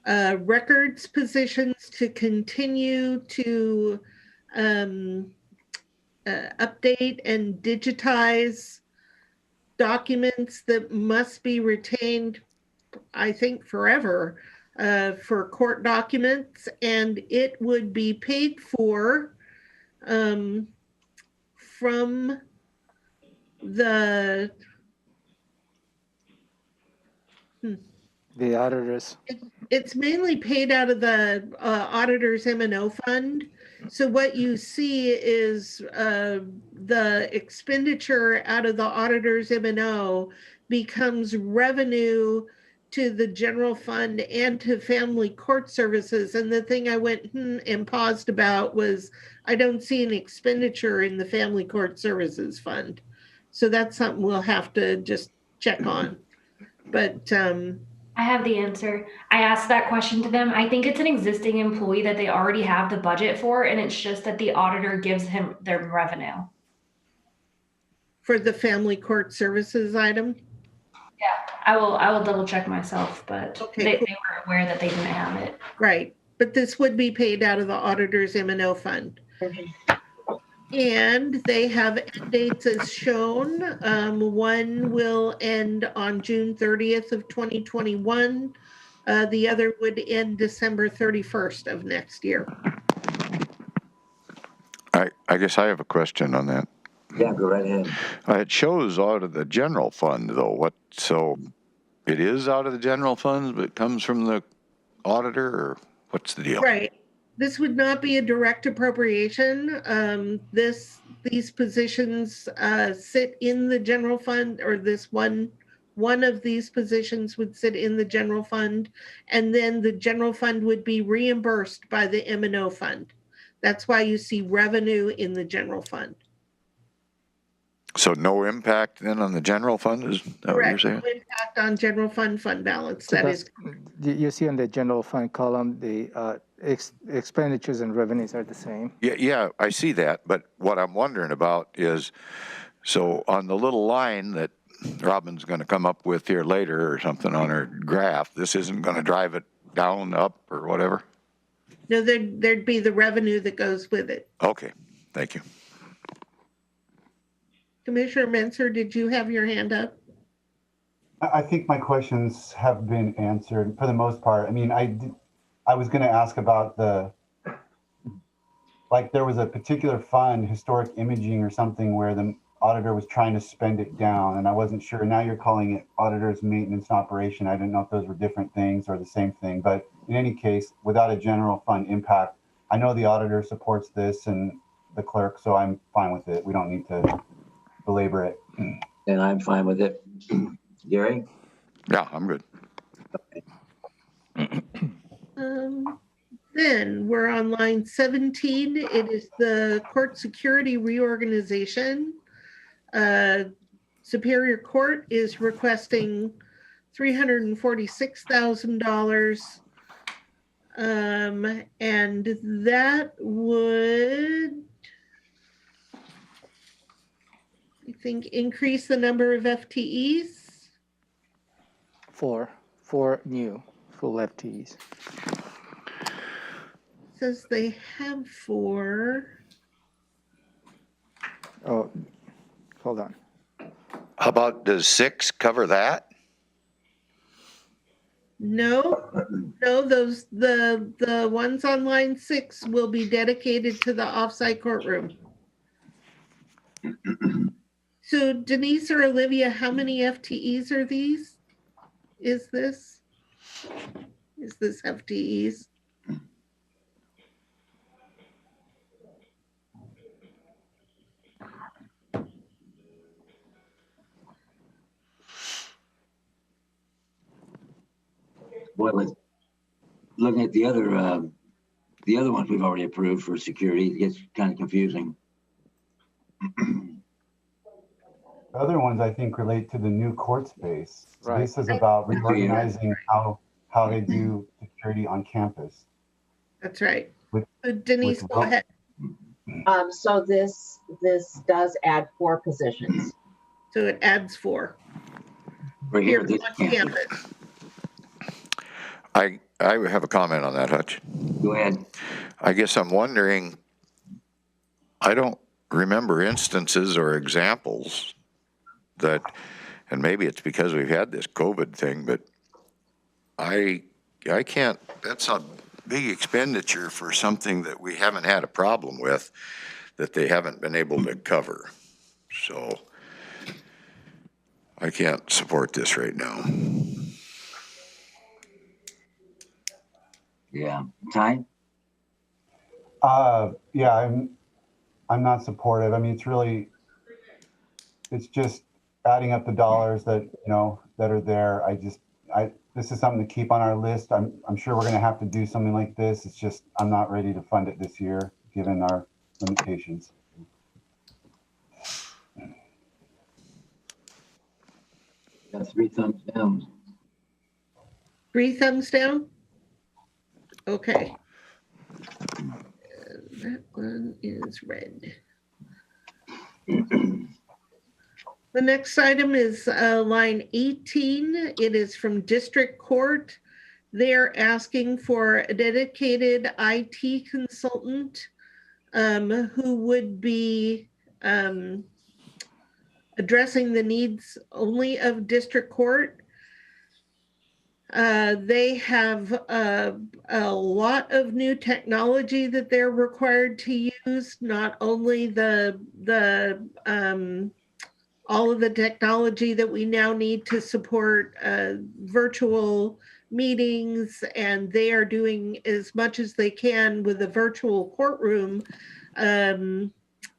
records positions to continue to update and digitize documents that must be retained, I think, forever for court documents, and it would be paid for from the The auditors. It's mainly paid out of the auditor's M&O fund. So what you see is the expenditure out of the auditor's M&O becomes revenue to the general fund and to family court services. And the thing I went and paused about was I don't see an expenditure in the family court services fund. So that's something we'll have to just check on. But I have the answer. I asked that question to them. I think it's an existing employee that they already have the budget for, and it's just that the auditor gives him their revenue. for the family court services item? I will double check myself, but Okay, they cool. were aware that they didn't have it. Right, but this would be paid out of the auditor's M&O fund. And they have end dates as shown. One will end on June 30th of 2021. The other would end December 31st of next year. I guess I have a question on that. Yeah, go right ahead. It shows out of the general fund though. So it is out of the general funds, but it comes from the auditor, or what's the deal? Right. This would not be a direct appropriation. These positions sit in the general fund, or this one of these positions would sit in the general fund, and then the general fund would be reimbursed by the M&O fund. That's why you see revenue in the general fund. So no impact then on the general fund, is that what you're Correct. saying? No impact on general fund balance. That is You see on the general fund column, the expenditures and revenues are the same. Yeah, I see that, but what I'm wondering about is, so on the little line that Robin's going to come up with here later or something on her graph, this isn't going to drive it down, up, or whatever? no, there'd be the revenue that goes with it. Okay, thank you. Commissioner Menser, did you have your hand up? I think my questions have been answered for the most part. I mean, I was going to ask about there was a particular fund, historic imaging or something, where the auditor was trying to spend it down, and I wasn't sure. Now you're calling it auditor's maintenance and operation. I didn't know if those were different things or the same thing, but in any case, without a general fund impact, I know the auditor supports this and the clerk, so I'm fine with it. We don't need to belabor it. And I'm fine with it. Gary? Yeah, I'm good. Then we're on line 17. It is the court security reorganization. Superior Court is requesting $346,000. And that would, I think, increase the number of FTEs. Four new full FTEs. Says they have 4. Oh, hold on. How about, does 6 cover that? No, those the ones on line 6 will be dedicated to the offsite courtroom. So Denise or Olivia, how many FTEs are these? Is this FTEs? Well, looking at the other ones we've already approved for security, it gets kind of confusing. The other ones I think relate to the new court space. So Right. this is about reorganizing how they do security on campus. That's right. With- So Denise, with go ahead. So this does add 4 positions. So it adds 4 Right here here, this on campus. campus. I have a comment on that, Hutch. Go ahead. I guess I'm wondering, I don't remember instances or examples that, and maybe it's because we've had this COVID thing, but I can't, that's a big expenditure for something that we haven't had a problem with, that they haven't been able to cover. So I can't support this right now. Yeah. Ty? Yeah, I'm not supportive. I mean, it's just adding up the dollars that, that are there. This is something to keep on our list. I'm sure we're going to have to do something like this. It's just, I'm not ready to fund it this year, given our limitations. Got 3 thumbs down. 3 thumbs down? Okay. That one is red. The next item is line 18. It is from District Court. They're asking for a dedicated IT consultant who would be addressing the needs only of District Court. They have a lot of new technology that they're required to use, not only all of the technology that we now need to support virtual meetings, and they are doing as much as they can with the virtual courtroom and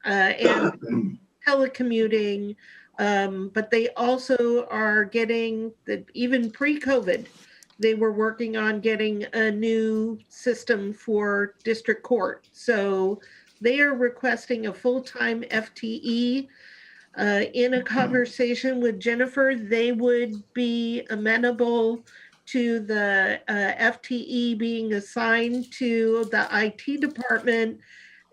telecommuting, but they also are getting, even pre-COVID, they were working on getting a new system for District Court. So they are requesting a full-time FTE. In a conversation with Jennifer, they would be amenable to the FTE being assigned to the IT department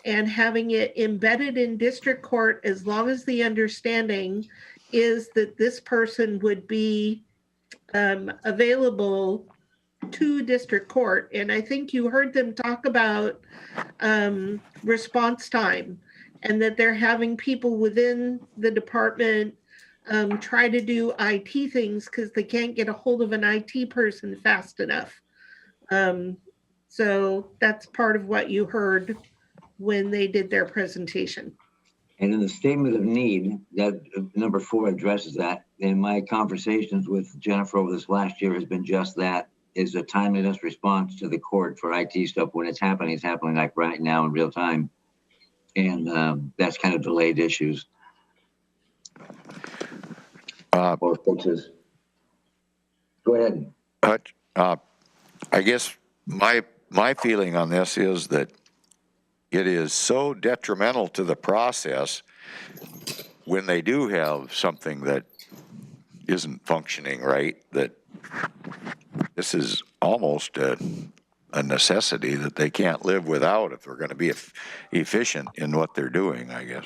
and having it embedded in District Court, as long as the understanding is that this person would be available to District Court. And I think you heard them talk about response time, and that they're having people within the department try to do IT things because they can't get a hold of an IT person fast enough. So that's part of what you heard when they did their presentation. And in the statement of need, that number 4 addresses that. In my conversations with Jennifer over this last year has been just that, is a timeliness response to the court for IT stuff. When it's happening like right now in real time. And that's kind of delayed issues. Or fixes. Go ahead. I guess my feeling on this is that it is so detrimental to the process when they do have something that isn't functioning right, that this is almost a necessity that they can't live without if they're going to be efficient in what they're doing, I guess.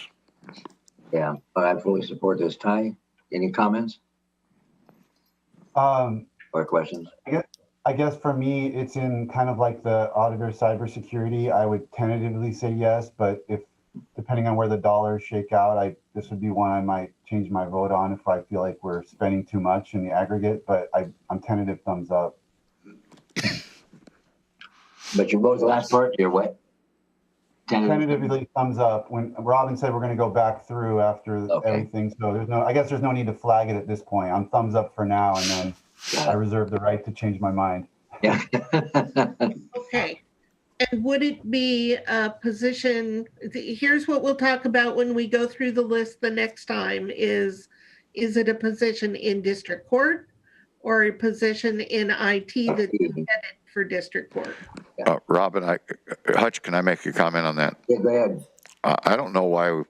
Yeah, but I fully support this. Ty, any comments or questions? I guess for me, it's in kind of like the auditor cybersecurity. I would tentatively say yes, but if depending on where the dollars shake out, this would be one I might change my vote on if I feel like we're spending too much in the aggregate. But I'm tentative thumbs up. But you vote the last part. You're what? Tentatively thumbs up. When Robin said we're going to go back through after everything, so I guess there's no need to flag it at this point. I'm thumbs up for now, and then I reserve the right to change my mind. Yeah. Okay. And would it be a position, here's what we'll talk about when we go through the list the next time, is it a position in District Court or a position in IT that's headed for District Court? Robin, Hutch, can I make a comment on that? Yeah, go ahead. I don't know why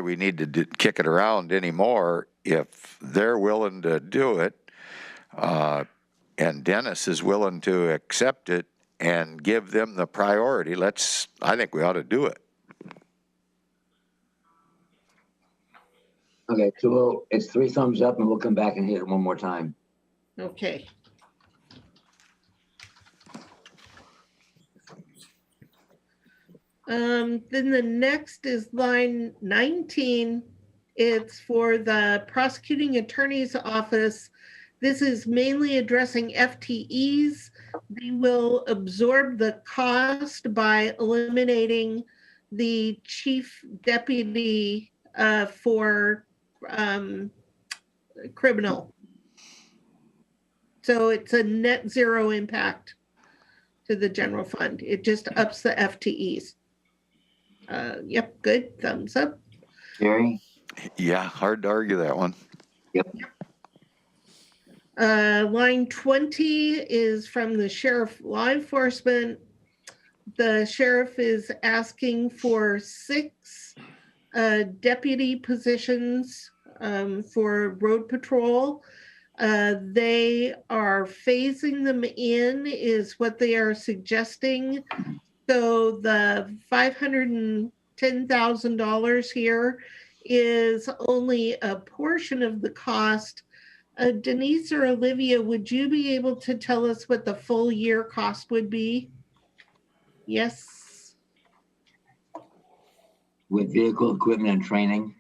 we need to kick it around anymore if they're willing to do it, and Dennis is willing to accept it and give them the priority. I think we ought to do it. Okay, so it's 3 thumbs up, and we'll come back and hit it one more time. Okay. Then the next is line 19. It's for the prosecuting attorney's office. This is mainly addressing FTEs. They will absorb the cost by eliminating the chief deputy for criminal. So it's a net zero impact to the general fund. It just ups the FTEs. Yep, good, thumbs up. Gary? Yeah, hard to argue that one. Yep. Line 20 is from the sheriff law enforcement. The sheriff is asking for 6 deputy positions for road patrol. They are phasing them in, is what they are suggesting. So the $510,000 here is only a portion of the cost. Denise or Olivia, would you be able to tell us what the full year cost would be? Yes. With vehicle equipment and training?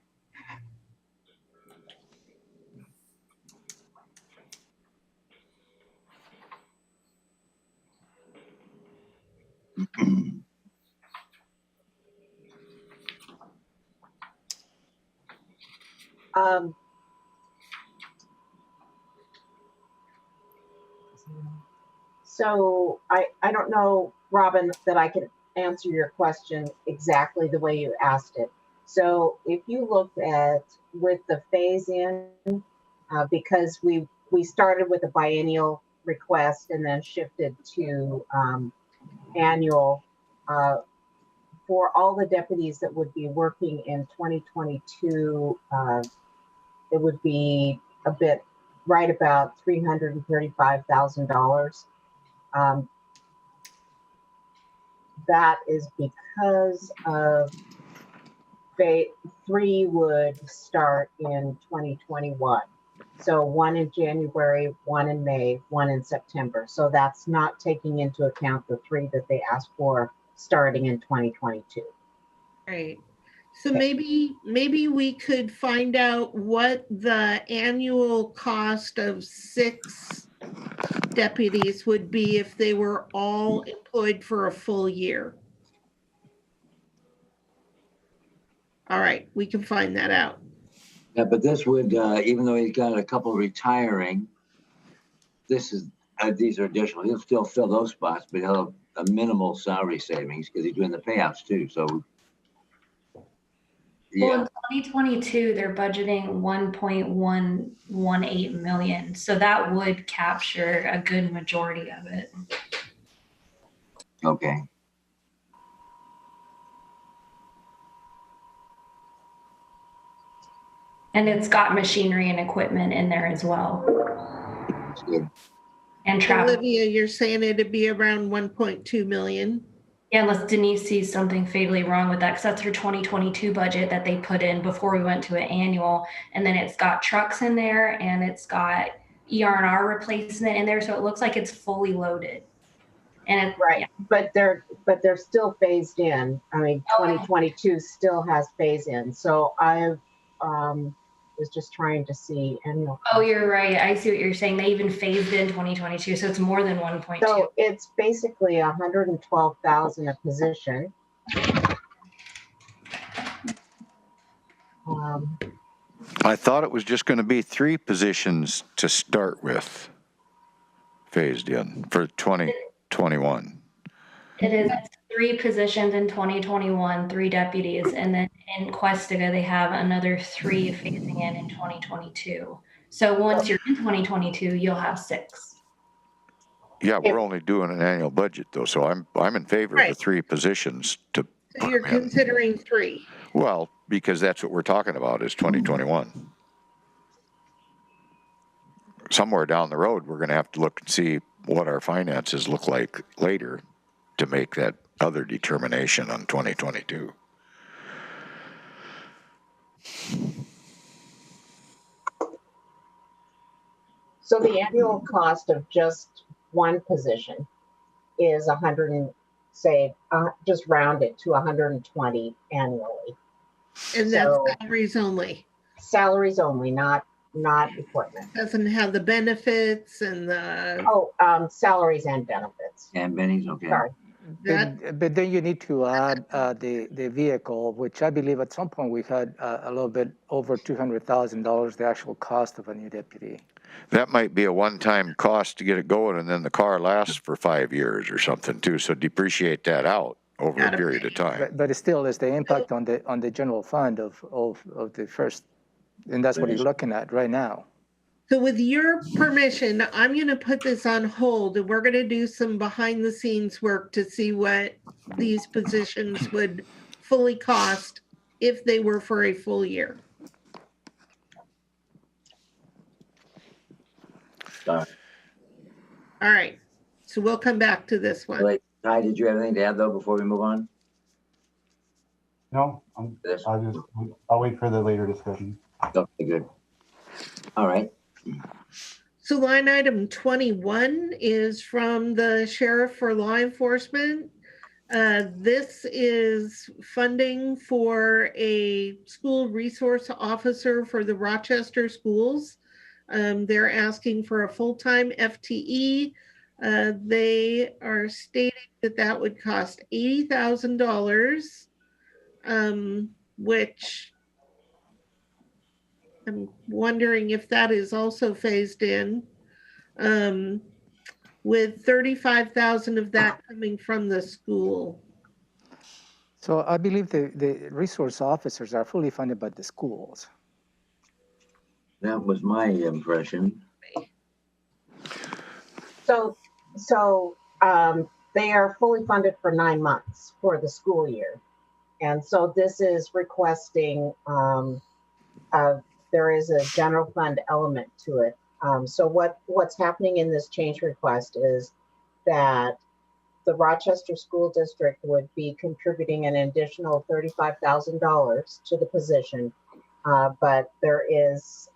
So I don't know, Robin, that I can answer your question exactly the way you asked it. So if you look at with the phase in, because we started with a biennial request and then shifted to annual, for all the deputies that would be working in 2022, it would be a bit right about $335,000. That is because of phase 3 would start in 2021. So 1 in January, 1 in May, 1 in September. So that's not taking into account the 3 that they asked for starting in 2022. Right. So maybe we could find out what the annual cost of 6 deputies would be if they were all employed for a full year. All right, we can find that out. Yeah, but this would, even though he's got a couple retiring, these are additional. He'll still fill those spots, but he'll have a minimal salary savings because he's doing the payouts too. So, yeah. Well, in 2022, they're budgeting 1.118 million. So that would capture a good majority of it. Okay. And it's got machinery and equipment in there as well. That's good. And travel. Olivia, you're saying it'd be around 1.2 million? Yeah, unless Denise sees something fatally wrong with that, because that's her 2022 budget that they put in before we went to an annual. And then it's got trucks in there and it's got ER&R replacement in there. So it looks like it's fully loaded. And Right, yeah. but they're still phased in. I mean, 2022 still has phase in. So I was just trying to see annual. Oh, you're right. I see what you're saying. They even phased in 2022, so it's more than 1.2. So it's basically 112,000 a position. I thought it was just going to be 3 positions to start with, phased in for 2021. It is 3 positions in 2021, 3 deputies, and then in Questiga they have another 3 phasing in 2022. So once you're in 2022, you'll have 6. Yeah, we're only doing an annual budget though, so I'm in favor of the 3 positions to. So you're considering 3. Well, because that's what we're talking about is 2021. Somewhere down the road, we're going to have to look and see what our finances look like later to make that other determination on 2022. So the annual cost of just one position is just round it to 120 annually. And that's salaries only. Salaries only, not equipment. Doesn't have the benefits and the. Oh, salaries and benefits. And Benny's okay. Sorry. But then you need to add the vehicle, which I believe at some point we had a little bit over $200,000, the actual cost of a new deputy. That might be a one-time cost to get it going, and then the car lasts for 5 years or something too. So depreciate that out over a Gotta period of time. But it still is the impact on the general fund of the first, and that's what you're looking at right now. So with your permission, I'm going to put this on hold and we're going to do some behind the scenes work to see what these positions would fully cost if they were for a full year. Sorry. All right. So we'll come back to this one. Wait, Ty, did you have anything to add though before we move on? No, Yes. I'll wait for the later discussion. Okay, good. All right. So line item 21 is from the Sheriff for Law Enforcement. This is funding for a school resource officer for the Rochester schools. They're asking for a full-time FTE. They are stating that that would cost $80,000, which I'm wondering if that is also phased in, with 35,000 of that coming from the school. So I believe the resource officers are fully funded by the schools. That was my impression. So they are fully funded for 9 months for the school year. And so this is requesting, there is a general fund element to it. So what's happening in this change request is that the Rochester School District would be contributing an additional $35,000 to the position. But there is,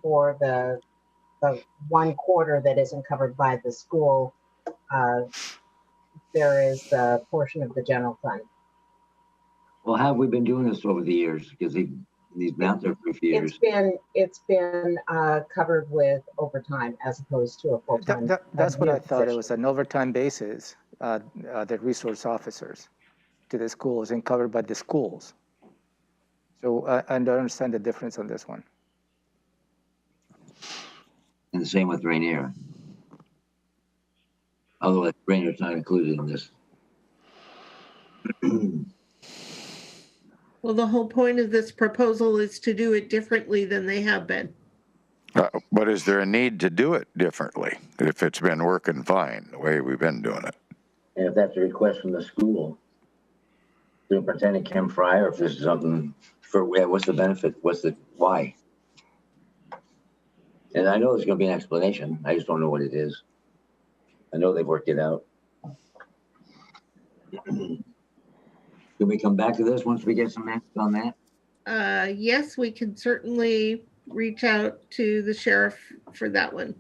for the 1 quarter that isn't covered by the school, there is the portion of the general fund. Well, how have we been doing this over the years? Because these been out there for a few years. It's been covered with overtime as opposed to a full-time. That's what I thought. It position. was an overtime basis, the resource officers to the schools and covered by the schools. So I don't understand the difference on this one. And the same with Rainier. Although Rainier's not included in this. Well, the whole point of this proposal is to do it differently than they have been. But is there a need to do it differently if it's been working fine the way we've been doing it? And if that's a request from the school, Superintendent Kim Fry, or if this is something for, what's the benefit? What's the, why? And I know there's going to be an explanation. I just don't know what it is. I know they've worked it out. Can we come back to this once we get some answers on that? Yes, we can certainly reach out to the sheriff for that one.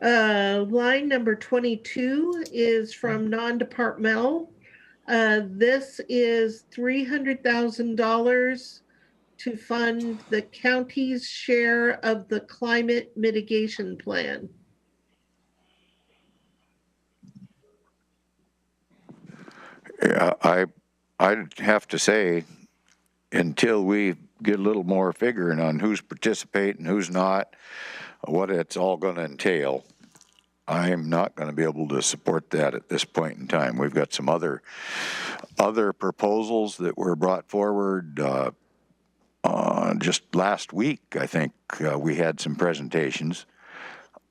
Line number 22 is from non-departmental. This is $300,000 to fund the county's share of the climate mitigation plan. Yeah, I'd have to say, until we get a little more figuring on who's participating, who's not, what it's all going to entail, I'm not going to be able to support that at this point in time. We've got some other proposals that were brought forward. Just last week, I think we had some presentations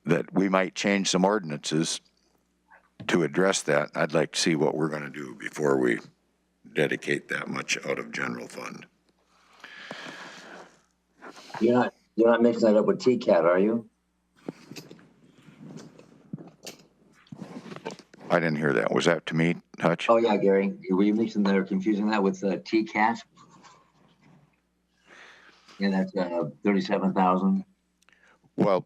that we might change some ordinances to address that. I'd like to see what we're going to do before we dedicate that much out of general fund. You're not mixing that up with TCAT, are you? I didn't hear that. Was that to me, Hutch? Oh yeah, Gary. Were you mixing that or confusing that with TCAT? Yeah, that's 37,000. Well,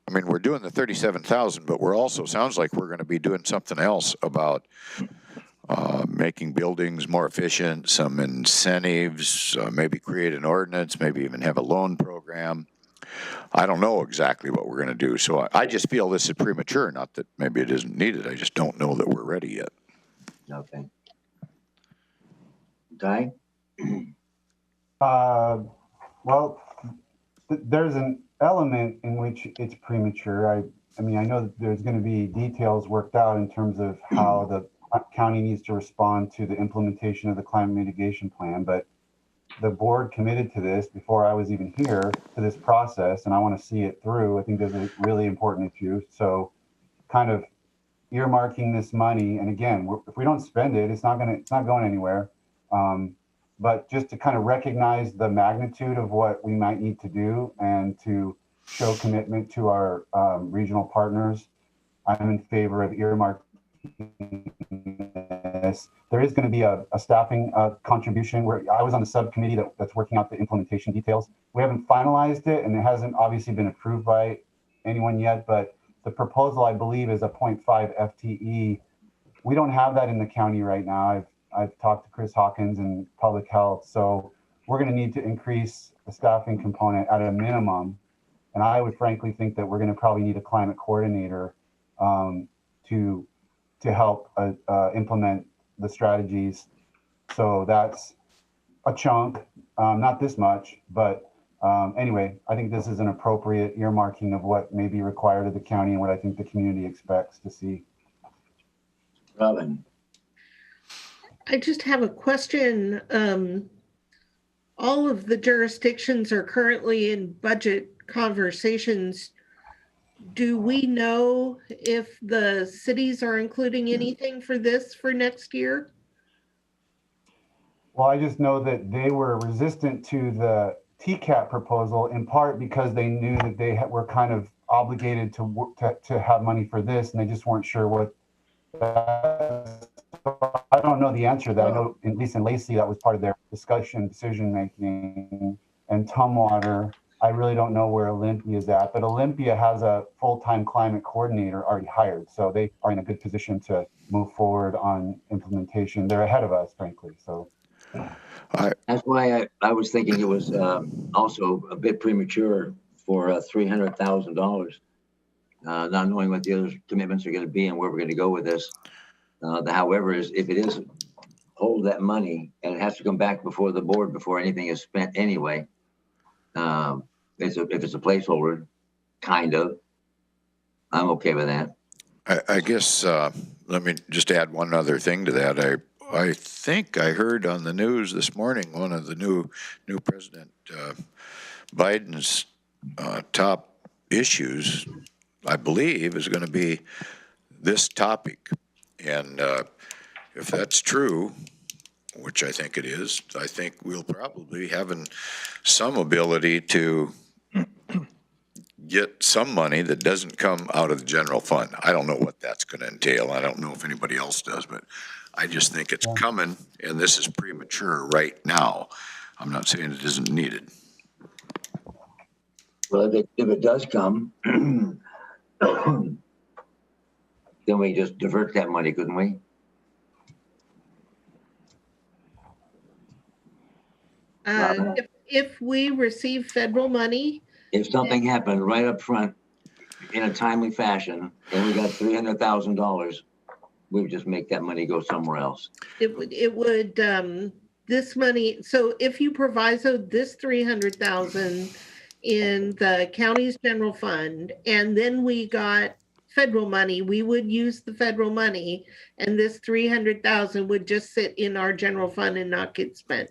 I mean, we're doing the 37,000, but we're also, sounds like we're going to be doing something else about making buildings more efficient, some incentives, maybe create an ordinance, maybe even have a loan program. I don't know exactly what we're going to do. So I just feel this is premature. Not that maybe it isn't needed. I just don't know that we're ready yet. Okay. Ty? Well, there's an element in which it's premature. I mean, I know that there's going to be details worked out in terms of how the county needs to respond to the implementation of the climate mitigation plan, but the board committed to this before I was even here to this process, and I want to see it through. I think there's a really important issue. So kind of earmarking this money, and again, if we don't spend it, it's not going anywhere. But just to kind of recognize the magnitude of what we might need to do and to show commitment to our regional partners, I'm in favor of earmarking this. There is going to be a staffing contribution where I was on the subcommittee that's working out the implementation details. We haven't finalized it, and it hasn't obviously been approved by anyone yet, but the proposal, I believe, is a 0.5 FTE. We don't have that in the county right now. I've talked to Chris Hawkins in public health, so we're going to need to increase the staffing component at a minimum. And I would frankly think that we're going to probably need a climate coordinator to help implement the strategies. So that's a chunk, not this much, but anyway, I think this is an appropriate earmarking of what may be required of the county and what I think the community expects to see. Robin. I just have a question. All of the jurisdictions are currently in budget conversations. Do we know if the cities are including anything for this for next year? Well, I just know that they were resistant to the TCAP proposal in part because they knew that they were kind of obligated to have money for this, and they just weren't sure what. I don't know the answer to that. I know, at least in Lacey, that was part of their discussion, decision making. And Tumwater, I really don't know where Olympia is at, but Olympia has a full-time climate coordinator already hired, so they are in a good position to move forward on implementation. They're ahead of us, frankly. So that's why I was thinking it was also a bit premature for $300,000, not knowing what the other commitments are going to be and where we're going to go with this. However, if it is hold that money and it has to come back before the board before anything is spent anyway, if it's a placeholder, kind of, I'm okay with that. I guess let me just add one other thing to that. I think I heard on the news this morning one of the new President Biden's top issues, I believe, is going to be this topic. And if that's true, which I think it is, I think we'll probably be having some ability to get some money that doesn't come out of the general fund. I don't know what that's going to entail. I don't know if anybody else does, but I just think it's coming, and this is premature right now. I'm not saying it isn't needed. Well, if it does come, then we just divert that money, couldn't we? If we receive federal money, If something happened right up front in a timely fashion, and we got $300,000, we would just make that money go somewhere else. it would this money. So if you provisoed this 300,000 in the county's general fund, and then we got federal money, we would use the federal money, and this 300,000 would just sit in our general fund and not get spent.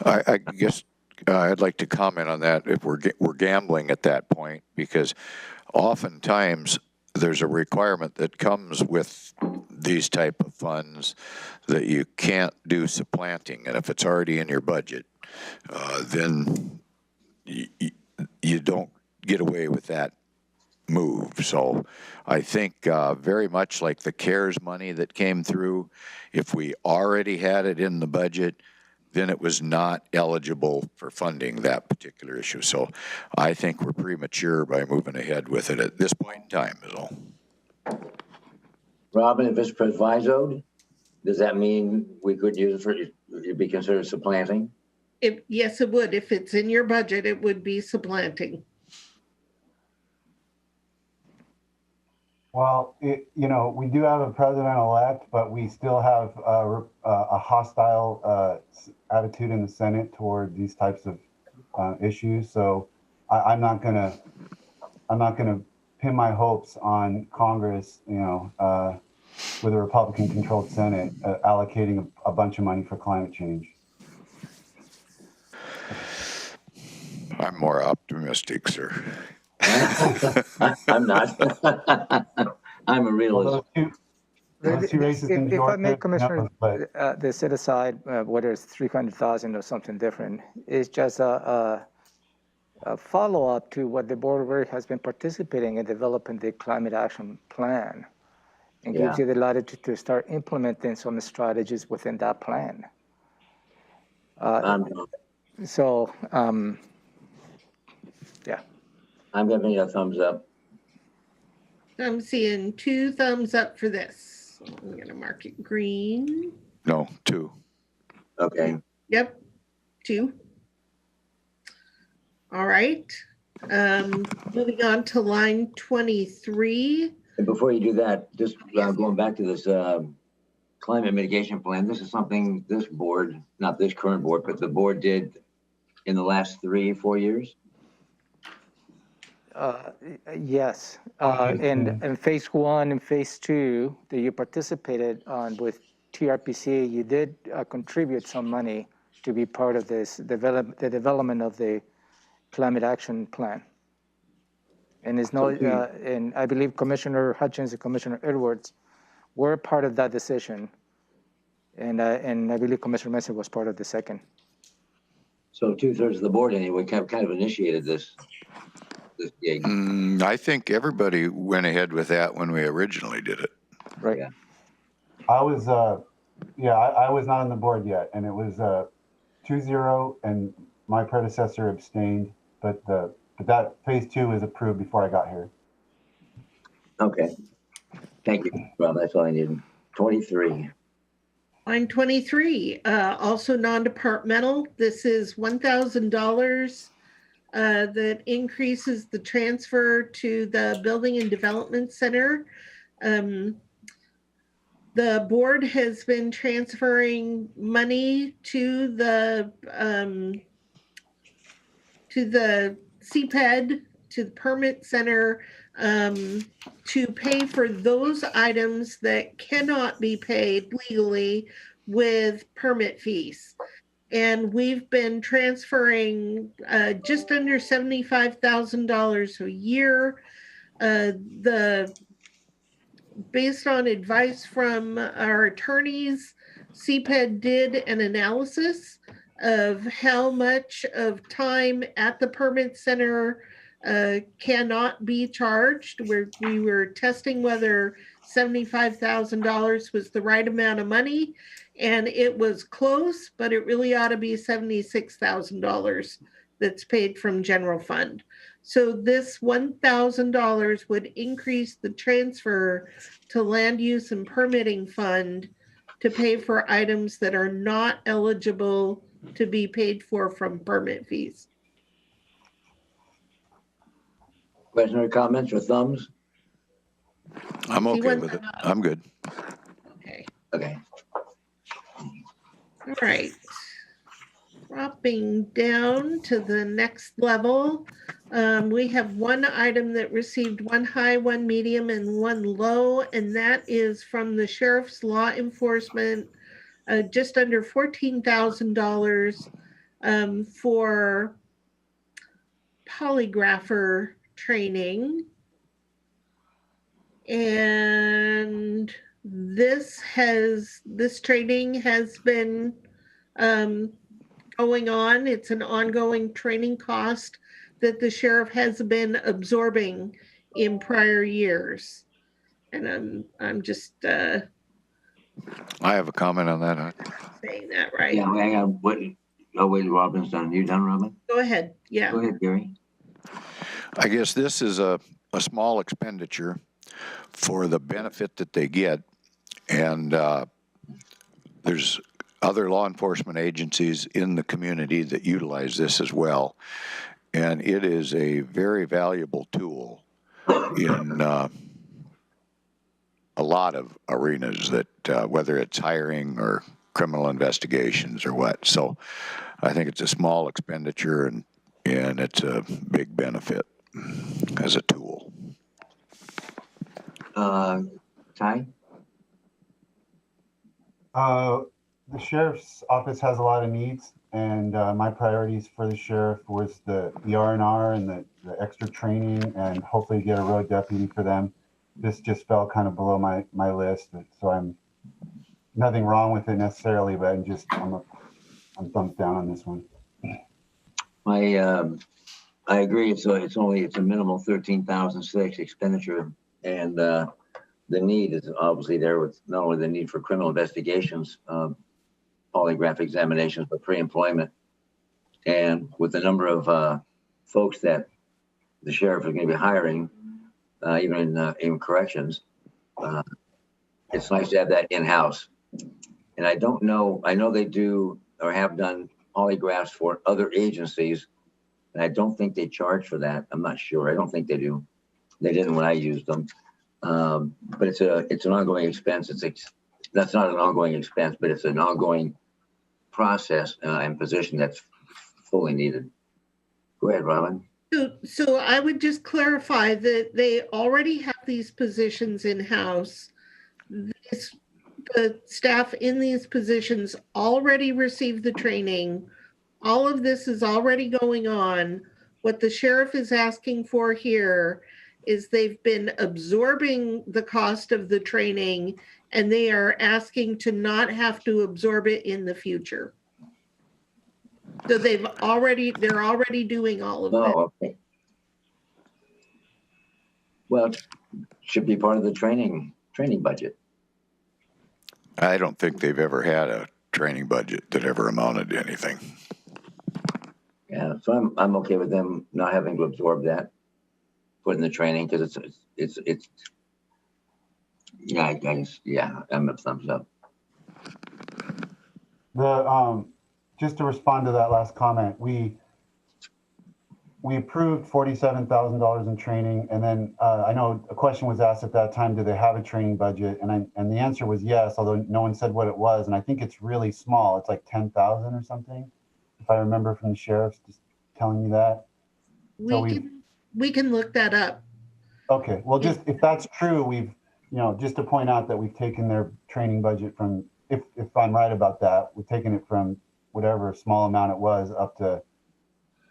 I guess I'd like to comment on that if we're gambling at that point, because oftentimes there's a requirement that comes with these type of funds that you can't do supplanting, and if it's already in your budget, then you don't get away with that move. So I think very much like the CARES money that came through, if we already had it in the budget, then it was not eligible for funding that particular issue. So I think we're premature by moving ahead with it at this point in time is all. Robin, if it's provisoed, does that mean we could use it for, it'd be considered supplanting? Yes, it would. If it's in your budget, it would be supplanting. Well, we do have a president-elect, but we still have a hostile attitude in the Senate toward these types of issues. So I'm not gonna pin my hopes on Congress, with a Republican-controlled Senate allocating a bunch of money for climate change. I'm more optimistic, sir. I'm not. I'm a realist. Those two races in If I may, Georgia, Commissioner, but they set aside whether it's 300,000 or something different. It's just a follow-up to what the board already has been participating in developing the climate action plan, and gives you the latitude to start implementing some strategies within that plan. So, yeah. I'm giving you a thumbs up. I'm seeing 2 thumbs up for this. I'm gonna mark it green. No, 2. Okay. Yep, 2. All right. Moving on to line 23. And before you do that, just going back to this climate mitigation plan, this is something this board, not this current board, but the board did in the last 3-4 years? Yes, and phase 1 and phase 2 that you participated on with TRPC, you did contribute some money to be part of this the development of the climate action plan. And it's no, and I believe Commissioner Hutchins and Commissioner Edwards were part of that decision, and I believe Commissioner Mesa was part of the second. So 2/3 of the board anyway kind of initiated this gig. I think everybody went ahead with that when we originally did it. Right. Yeah. I was I was not on the board yet, and it was 2-0, and my predecessor abstained, but that phase 2 was approved before I got here. Okay. Thank you. Well, that's all I needed. 23. Line 23, also non-departmental. This is $1,000 that increases the transfer to the Building and Development Center. The board has been transferring money to the CPED, to the Permit Center, to pay for those items that cannot be paid legally with permit fees. And we've been transferring just under $75,000 a year. Based on advice from our attorneys, CPED did an analysis of how much of time at the permit center cannot be charged. We were testing whether $75,000 was the right amount of money, and it was close, but it really ought to be $76,000 that's paid from general fund. So this $1,000 would increase the transfer to land use and permitting fund to pay for items that are not eligible to be paid for from permit fees. Questions or comments or thumbs? I'm okay with it. I'm good. Okay. Okay. All right. Dropping down to the next level, we have one item that received one high, one medium, and one low, and that is from the Sheriff's Law Enforcement, just under $14,000 for polygrapher training. And this training has been going on. It's an ongoing training cost that the sheriff has been absorbing in prior years. And I'm just I have a comment on that. saying that right. Yeah, hang on. Wait, Robin's done. You done, Robin? Go ahead. Yeah. Go ahead, Gary. I guess this is a small expenditure for the benefit that they get. And there's other law enforcement agencies in the community that utilize this as well. And it is a very valuable tool in a lot of arenas that whether it's hiring or criminal investigations or what. So I think it's a small expenditure, and and it's a big benefit as a tool. Ty? The sheriff's office has a lot of needs, and my priorities for the sheriff was the R&R and the extra training, and hopefully get a road deputy for them. This just fell kind of below my list, so I'm nothing wrong with it necessarily, but I'm thumbs down on this one. I agree. It's a minimal 13,006 expenditure, and the need is obviously there with not only the need for criminal investigations, polygraph examinations, but pre-employment, and with the number of folks that the sheriff is going to be hiring, even in corrections, it's nice to have that in-house. And I don't know. I know they do or have done polygraphs for other agencies. And I don't think they charge for that. I'm not sure. I don't think they do. They didn't when I used them. But it's an ongoing expense. That's not an ongoing expense, but it's an ongoing process and position that's fully needed. Go ahead, Robin. So I would just clarify that they already have these positions in-house. The staff in these positions already received the training. All of this is already going on. What the sheriff is asking for here is they've been absorbing the cost of the training, and they are asking to not have to absorb it in the future. So they're already doing all of that. Oh, okay. Well, it should be part of the training budget. I don't think they've ever had a training budget that ever amounted to anything. Yeah, so I'm okay with them not having to absorb that, put in the training, because it's I'm a thumbs up. Just to respond to that last comment, we approved $47,000 in training, and then I know a question was asked at that time: do they have a training budget? And the answer was yes, although no one said what it was. And I think it's really small. It's like 10,000 or something, if I remember from the sheriff's just telling me that. We can look that up. Okay, well, just if that's true, we've just to point out that we've taken their training budget from, if I'm right about that, we've taken it from whatever small amount it was up to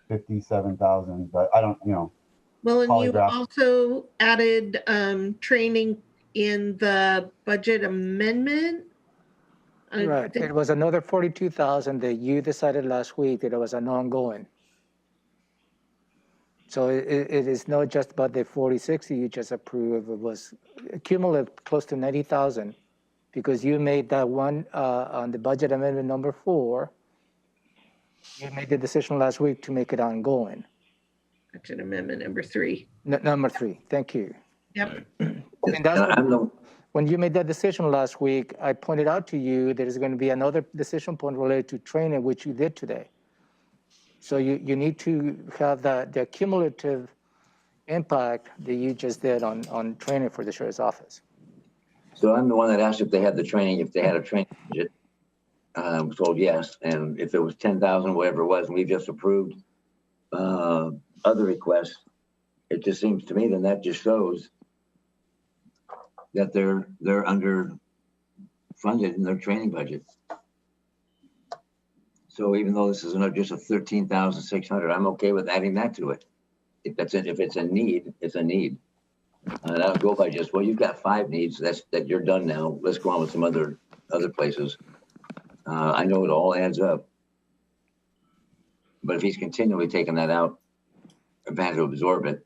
57,000, but I don't, Well, and you polygraph. also added training in the budget amendment. Right. It was another 42,000 that you decided last week that it was an ongoing. So it is not just about the 4060 you just approved. It was cumulative close to 90,000, because you made that one on the budget amendment number 4. You made the decision last week to make it ongoing. Budget amendment number 3. Number 3. Thank you. Yep. And that's when you made that decision last week, I pointed out to you there is going to be another decision point related to training, which you did today. So you need to have the cumulative impact that you just did on training for the sheriff's office. So I'm the one that asked if they had the training, if they had a training budget. I was told yes, and if it was 10,000, whatever it was, and we just approved other requests, it just seems to me then that just shows that they're underfunded in their training budget. So even though this is just a 13,600, I'm okay with adding that to it. If it's a need, it's a need. And I'll go by just, well, you've got 5 needs. That you're done now. Let's go on with some other places. I know it all adds up. But if he's continually taking that out and having to absorb it,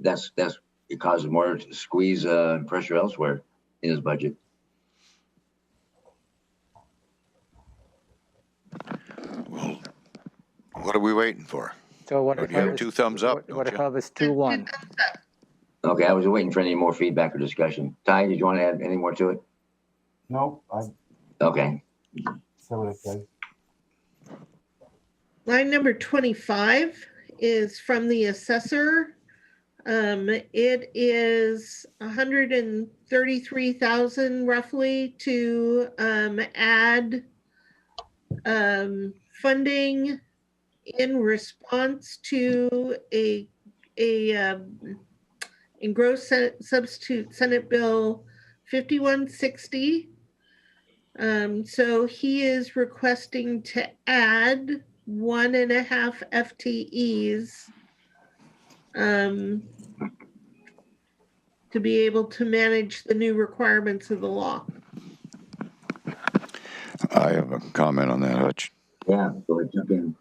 it causes more squeeze and pressure elsewhere in his budget. Well, what are we waiting for? So what You have 2 thumbs up. What don't if you? I was 2-1? Okay, I was waiting for any more feedback or discussion. Ty, did you want to add any more to it? Nope, I Okay. said what I said. Line number 25 is from the assessor. It is 133,000 roughly to add funding in response to a engrossed substitute Senate Bill 5160. So he is requesting to add 1.5 FTEs to be able to manage the new requirements of the law. I have a comment on that, Hutch. Yeah, go ahead, jump in.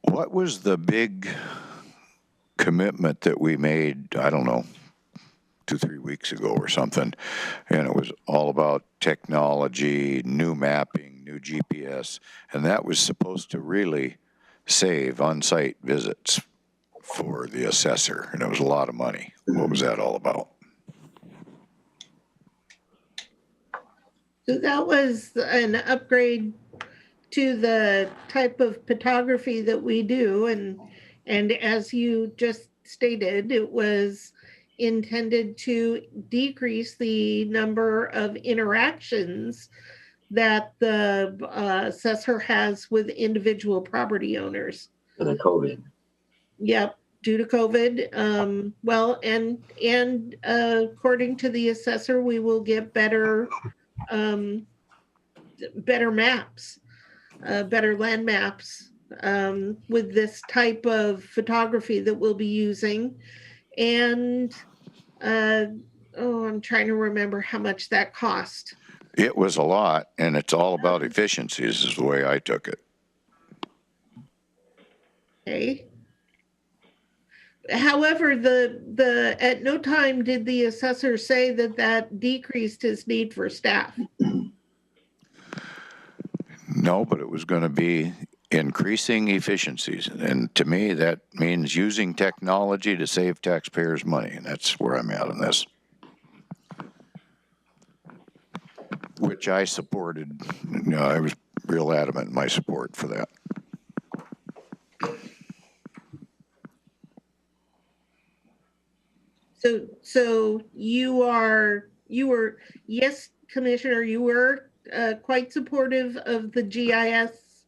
What was the big commitment that we made, I don't know, 2-3 weeks ago or something? And it was all about technology, new mapping, new GPS, and that was supposed to really save on-site visits for the assessor, and it was a lot of money. What was that all about? So that was an upgrade to the type of photography that we do. And as you just stated, it was intended to decrease the number of interactions that the assessor has with individual property owners. For the COVID. Yep, due to COVID. Well, and according to the assessor, we will get better maps, better land maps with this type of photography that we'll be using. And I'm trying to remember how much that cost. It was a lot, and it's all about efficiencies is the way I took it. Okay. However, the at no time did the assessor say that decreased his need for staff. No, but it was going to be increasing efficiencies. And to me, that means using technology to save taxpayers money. And that's where I'm at on this. Which I supported. You know, I was real adamant in my support for that. So you were, yes, Commissioner, you were quite supportive of the GIS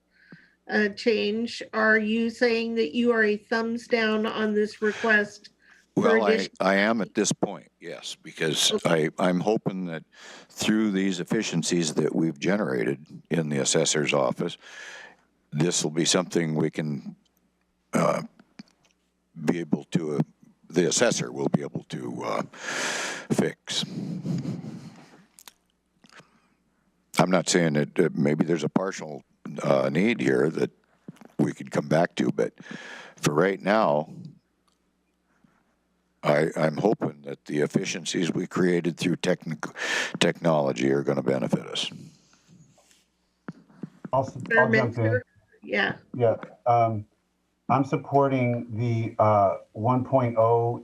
change. Are you saying that you are a thumbs down on this request? Well, I am at this point, yes, because okay. I'm hoping that through these efficiencies that we've generated in the assessor's office, this will be something we can be able to, the assessor will be able to fix. I'm not saying that maybe there's a partial need here that we could come back to, but for right now, I'm hoping that the efficiencies we created through technology are going to benefit us. I'll jump in. Yeah. Yeah. I'm supporting the 1.0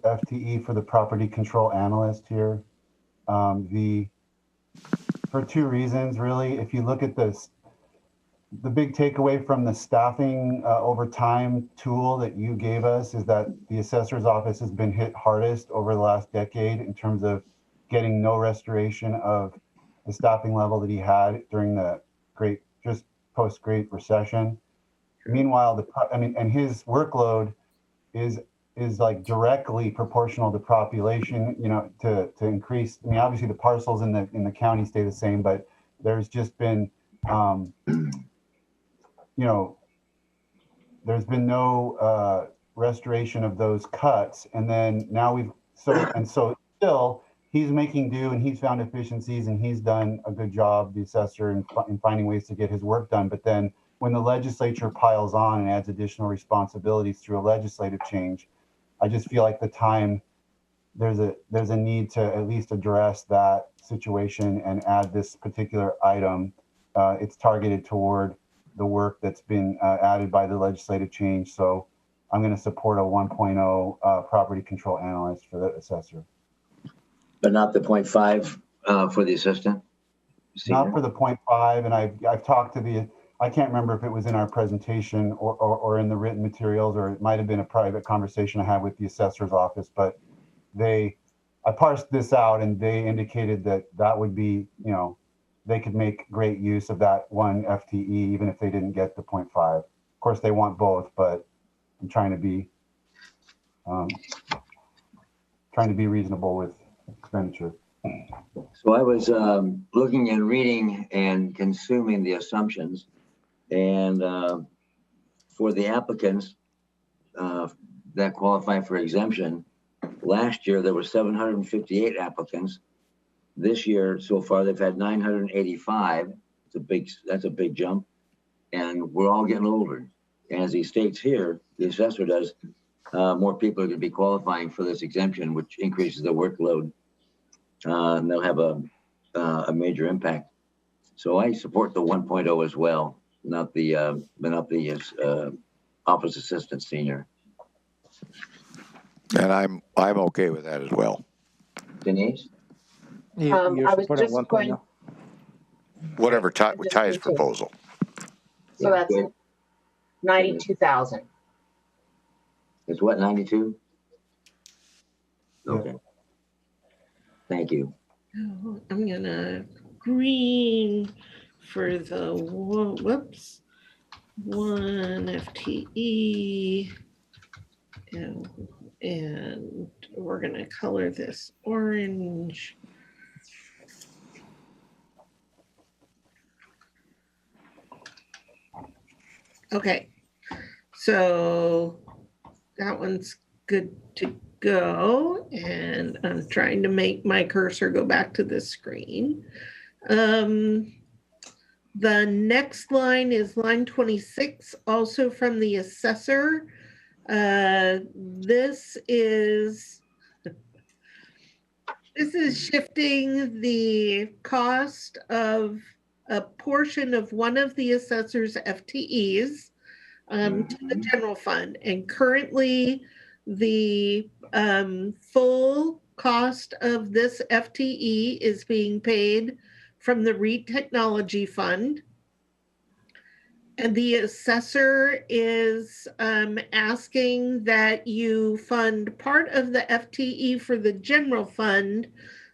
FTE for the property control analyst here. For two reasons, really. If you look at this, the big takeaway from the staffing over time tool that you gave us is that the assessor's office has been hit hardest over the last decade in terms of getting no restoration of the staffing level that he had during the just post-Great Recession. Meanwhile, and his workload is like directly proportional to population, you know, to increase. I mean, obviously the parcels in the county stay the same, but there's just been, you know, there's been no restoration of those cuts. And then now so still he's making do, and he's found efficiencies, and he's done a good job, the assessor, in finding ways to get his work done. But then when the legislature piles on and adds additional responsibilities through a legislative change, I just feel like there's a need to at least address that situation and add this particular item. It's targeted toward the work that's been added by the legislative change. So I'm going to support a 1.0 property control analyst for the assessor. But not the 0.5 for the assistant? Not for the 0.5. And I've talked to I can't remember if it was in our presentation or in the written materials, or it might have been a private conversation I had with the assessor's office, but I parsed this out and they indicated that would be, you know, they could make great use of that one FTE, even if they didn't get the 0.5. Of course, they want both, but I'm trying to be reasonable with expenditure. So I was looking and reading and consuming the assumptions, and for the applicants that qualify for exemption, last year there were 758 applicants. This year so far they've had 985. That's a big jump, and we're all getting older. And as he states here, the assessor does, more people are going to be qualifying for this exemption, which increases the workload. And they'll have a major impact. So I support the 1.0 as well, not the office assistant senior. And I'm okay with that as well. Denise? You I was support at just 1.0? going- Whatever Ty's proposal. So that's Good. 92,000. It's what, 92? Okay. Thank you. I'm gonna green for the whoops, 1 FTE, and we're gonna color this orange. Okay, so that one's good to go, and I'm trying to make my cursor go back to the screen. The next line is line 26, also from the assessor. This is shifting the cost of a portion of one of the assessor's FTEs to the general fund. And currently, the full cost of this FTE is being paid from the REIT Technology Fund. And the assessor is asking that you fund part of the FTE for the general fund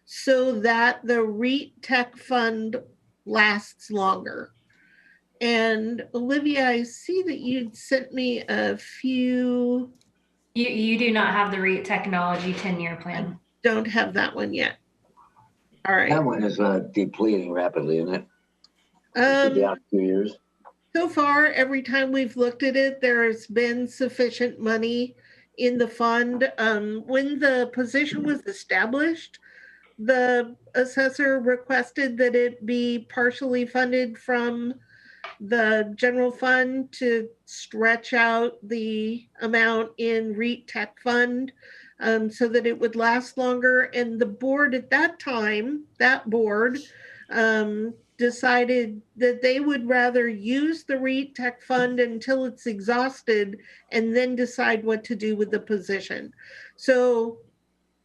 so that the REIT Tech Fund lasts longer. And Olivia, I see that you'd sent me a few. You do not have the REIT technology 10-year plan. Don't have that one yet. All right. That one is depleting rapidly, isn't it? It should be out in 2 years. So far, every time we've looked at it, there's been sufficient money in the fund. When the position was established, the assessor requested that it be partially funded from the general fund to stretch out the amount in REIT Tech Fund so that it would last longer. And the board at that time, decided that they would rather use the REIT Tech Fund until it's exhausted and then decide what to do with the position. So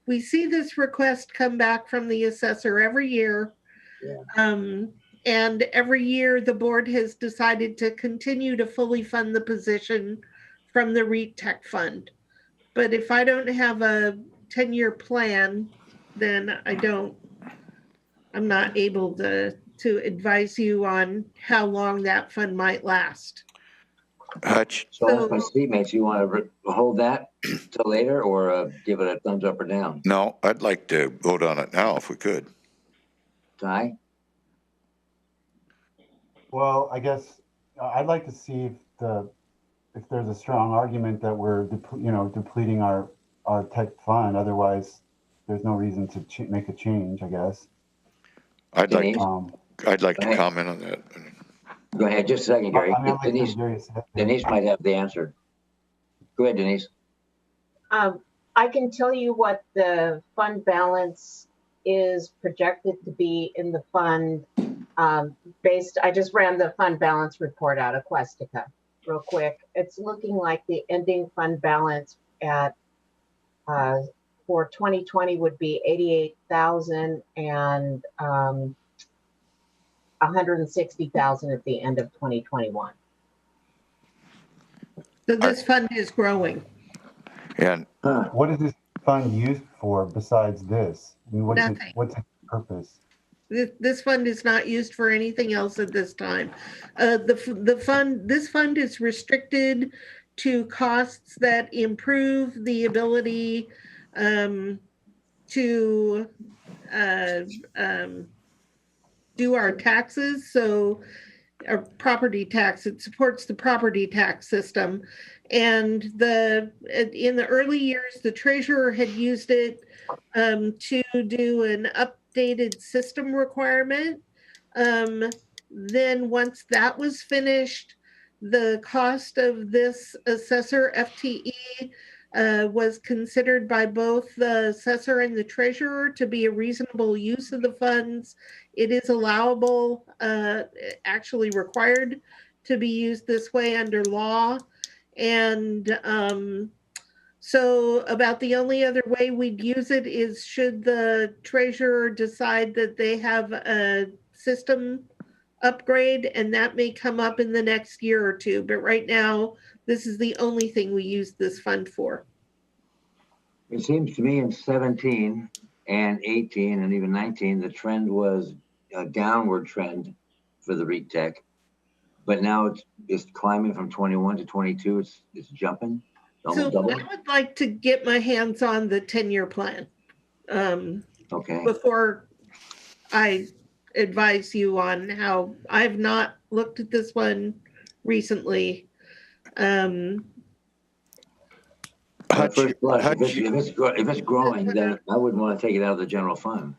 we see this request come back from the assessor every year. Yeah. And every year the board has decided to continue to fully fund the position from the REIT Tech Fund. But if I don't have a 10-year plan, then I'm not able to advise you on how long that fund might last. Hutch, So my teammates, you want to hold that till later or give it a thumbs up or down? no, I'd like to vote on it now if we could. Ty? Well, I guess I'd like to see if there's a strong argument that we're depleting our tech fund. Otherwise, there's no reason to make a change, I guess. I'd like Denise? to comment on that. Go ahead, just a second, Gary. I mean, I like Gary said. Denise might have the answer. Go ahead, Denise. I can tell you what the fund balance is projected to be in the fund I just ran the fund balance report out of Questica real quick. It's looking like the ending fund balance at for 2020 would be 88,000 and 160,000 at the end of 2021. So this fund is growing. And What is this fund used for besides this? I mean, what's Nothing. its purpose? This fund is not used for anything else at this time. This fund is restricted to costs that improve the ability to do our taxes. So our property tax, it supports the property tax system. And in the early years, the treasurer had used it to do an updated system requirement. Then once that was finished, the cost of this assessor FTE was considered by both the assessor and the treasurer to be a reasonable use of the funds. It is allowable, actually required to be used this way under law. And so about the only other way we'd use it is should the treasurer decide that they have a system upgrade, and that may come up in the next year or two. But right now, this is the only thing we use this fund for. It seems to me in 17 and 18 and even 19, the trend was a downward trend for the REIT tech. But now it's climbing from 21 to 22. It's jumping. So Double. I would like to get my hands on the 10-year plan Okay. before I advise you on how. I've not looked at this one recently. At first blush, if it's growing, then I wouldn't want to take it out of the general fund.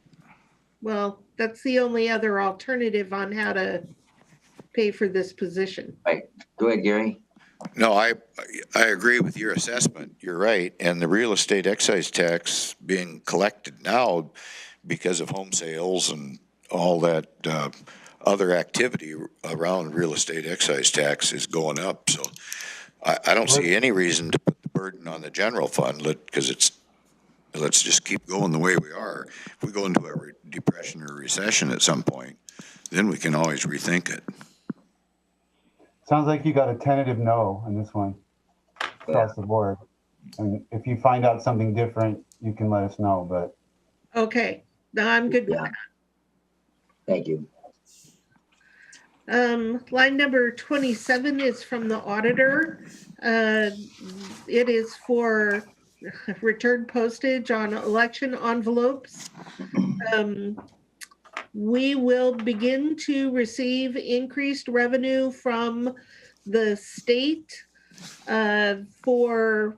Well, that's the only other alternative on how to pay for this position. Right. Go ahead, Gary. No, I agree with your assessment. You're right. And the real estate excise tax being collected now because of home sales and all that other activity around real estate excise tax is going up. So I don't see any reason to put the burden on the general fund because let's just keep going the way we are. If we go into a depression or a recession at some point, then we can always rethink it. Sounds like you got a tentative no on this one across the board. And if you find out something different, you can let us know, but. Okay, no, I'm good with that. Thank you. Line number 27 is from the auditor. It is for return postage on election envelopes. We will begin to receive increased revenue from the state for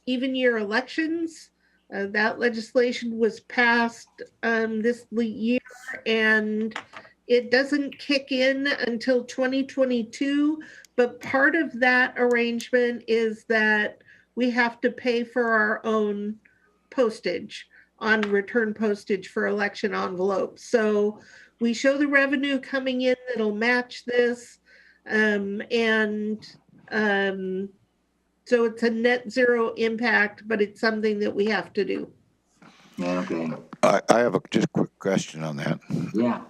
even year elections. That legislation was passed this year, and it doesn't kick in until 2022. But part of that arrangement is that we have to pay for our own postage on return postage for election envelopes. So we show the revenue coming in that'll match this. So it's a net zero impact, but it's something that we have to do. Okay. I have just a quick question on that. Yeah.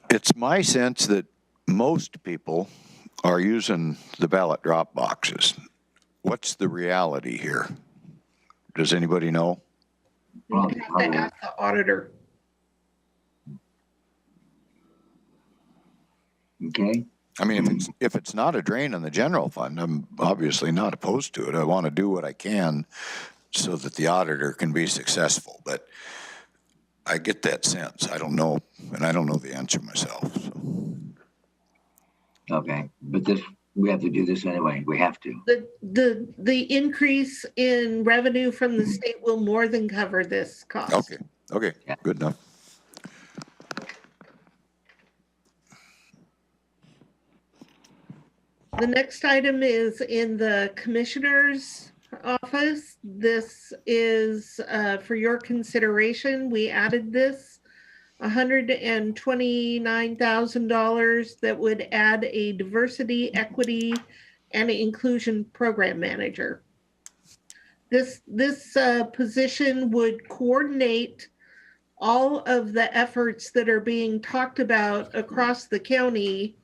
It's my sense that most people are using the ballot drop boxes. What's the reality here? Does anybody know? You have to ask the auditor. Okay. I mean, if it's not a drain on the general fund, I'm obviously not opposed to it. I want to do what I can so that the auditor can be successful. But I get that sense. I don't know, and I don't know the answer myself. So. Okay, but we have to do this anyway. We have to. The increase in revenue from the state will more than cover this cost. Okay, yeah. Good enough. The next item is in the commissioner's office. This is for your consideration. We added this $129,000 that would add a diversity, equity, and inclusion program manager. This position would coordinate all of the efforts that are being talked about across the county,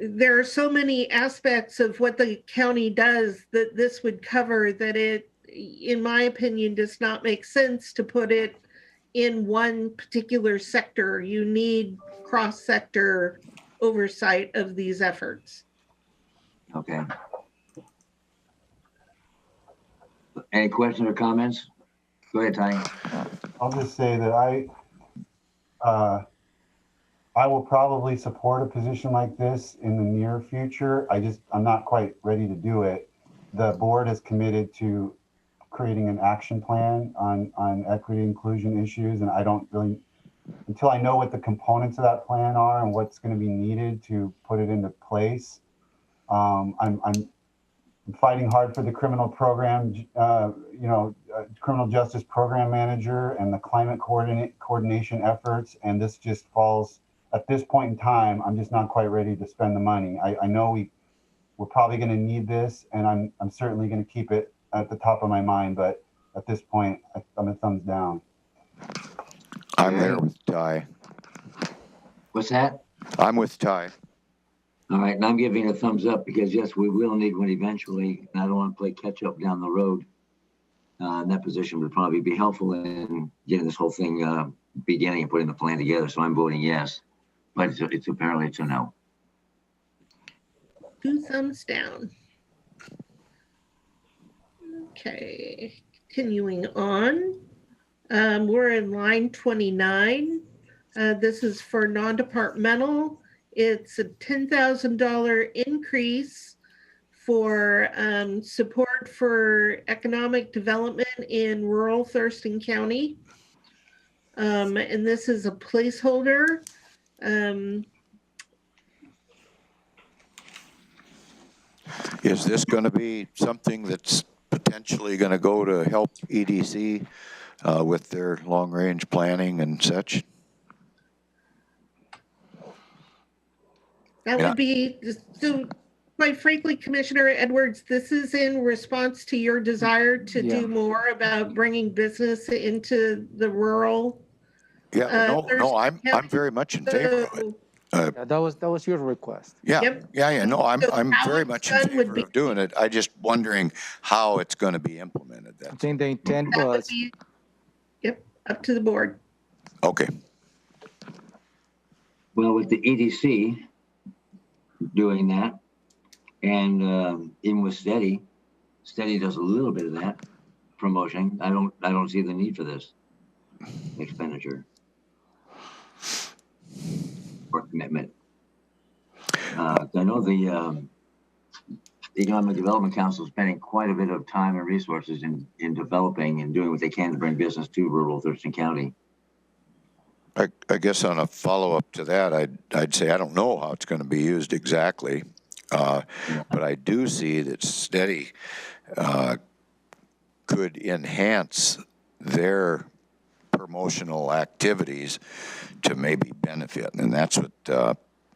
there are so many aspects of what the county does that this would cover that it, in my opinion, does not make sense to put it in one particular sector. You need cross-sector oversight of these efforts. Okay. Any questions or comments? Go ahead, Ty. I'll just say that I will probably support a position like this in the near future. I'm not quite ready to do it. The board is committed to creating an action plan on equity inclusion issues, and I don't really, until I know what the components of that plan are and what's going to be needed to put it into place. I'm fighting hard for the criminal program, criminal justice program manager and the climate coordination efforts. And this just falls at this point in time. I'm just not quite ready to spend the money. I know we're probably going to need this, and I'm certainly going to keep it at the top of my mind. But at this point, I'm a thumbs down. I'm there with Ty. What's that? I'm with Ty. All right, and I'm giving a thumbs up because yes, we will need one eventually, and I don't want to play catch up down the road. And that position would probably be helpful in getting this whole thing beginning and putting the plan together. So I'm voting yes, but it's apparently it's a no. 2 thumbs down. Okay, continuing on. We're in line 29. This is for non-departmental. It's a $10,000 increase for support for economic development in rural Thurston County. And this is a placeholder. Is this going to be something that's potentially going to go to help EDC with their long-range planning and such? That would be, so quite frankly, Commissioner Edwards, this is in response to your desire to do more about bringing business into the rural. Yeah, no, I'm very much in favor of it. Yeah, that was your request. Yeah, Yep. yeah. No, I'm So how very it's much in done would favor of doing it. I just wondering how it's going to be implemented. I That's think the intent That would was, be, yep, up to the board. okay. Well, with the EDC doing that, and even with Steady does a little bit of that promotion. I don't see the need for this expenditure or commitment. I know the Economic Development Council is spending quite a bit of time and resources in developing and doing what they can to bring business to rural Thurston County. I guess on a follow-up to that, I'd say I don't know how it's going to be used exactly, but I do see that Steady could enhance their promotional activities to maybe benefit, and that's what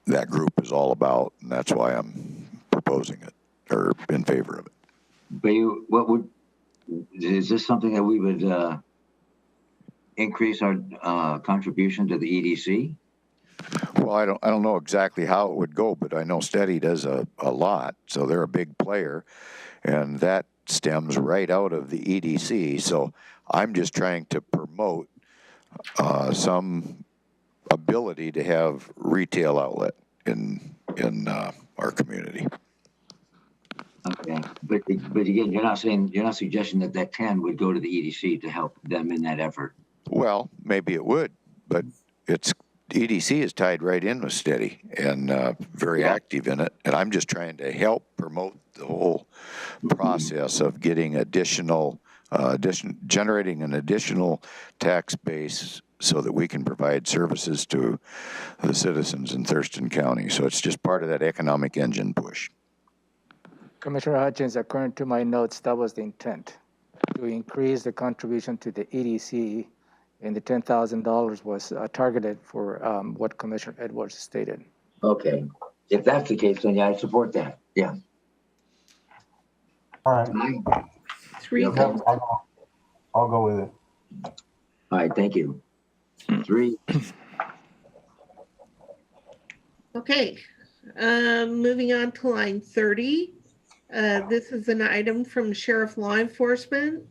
that group is all about, and that's why I'm proposing it or in favor of it. But is this something that we would increase our contribution to the EDC? Well, I don't know exactly how it would go, but I know Steady does a lot, so they're a big player, and that stems right out of the EDC. So I'm just trying to promote some ability to have retail outlet in our community. Okay, but again, you're not suggesting that 10 would go to the EDC to help them in that effort. Well, maybe it would, but EDC is tied right in with Steady and very active in it. And I'm just trying to help promote the whole process of getting generating an additional tax base so that we can provide services to the citizens in Thurston County. So it's just part of that economic engine push. Commissioner Hutchins, according to my notes, that was the intent, to increase the contribution to the EDC, and the $10,000 was targeted for what Commissioner Edwards stated. Okay, if that's the case, then yeah, I support that. Yeah. All right. 3 Okay. thumbs. I'll go with it. All right, thank you. 3. Okay, Moving on to line 30. This is an item from Sheriff Law Enforcement.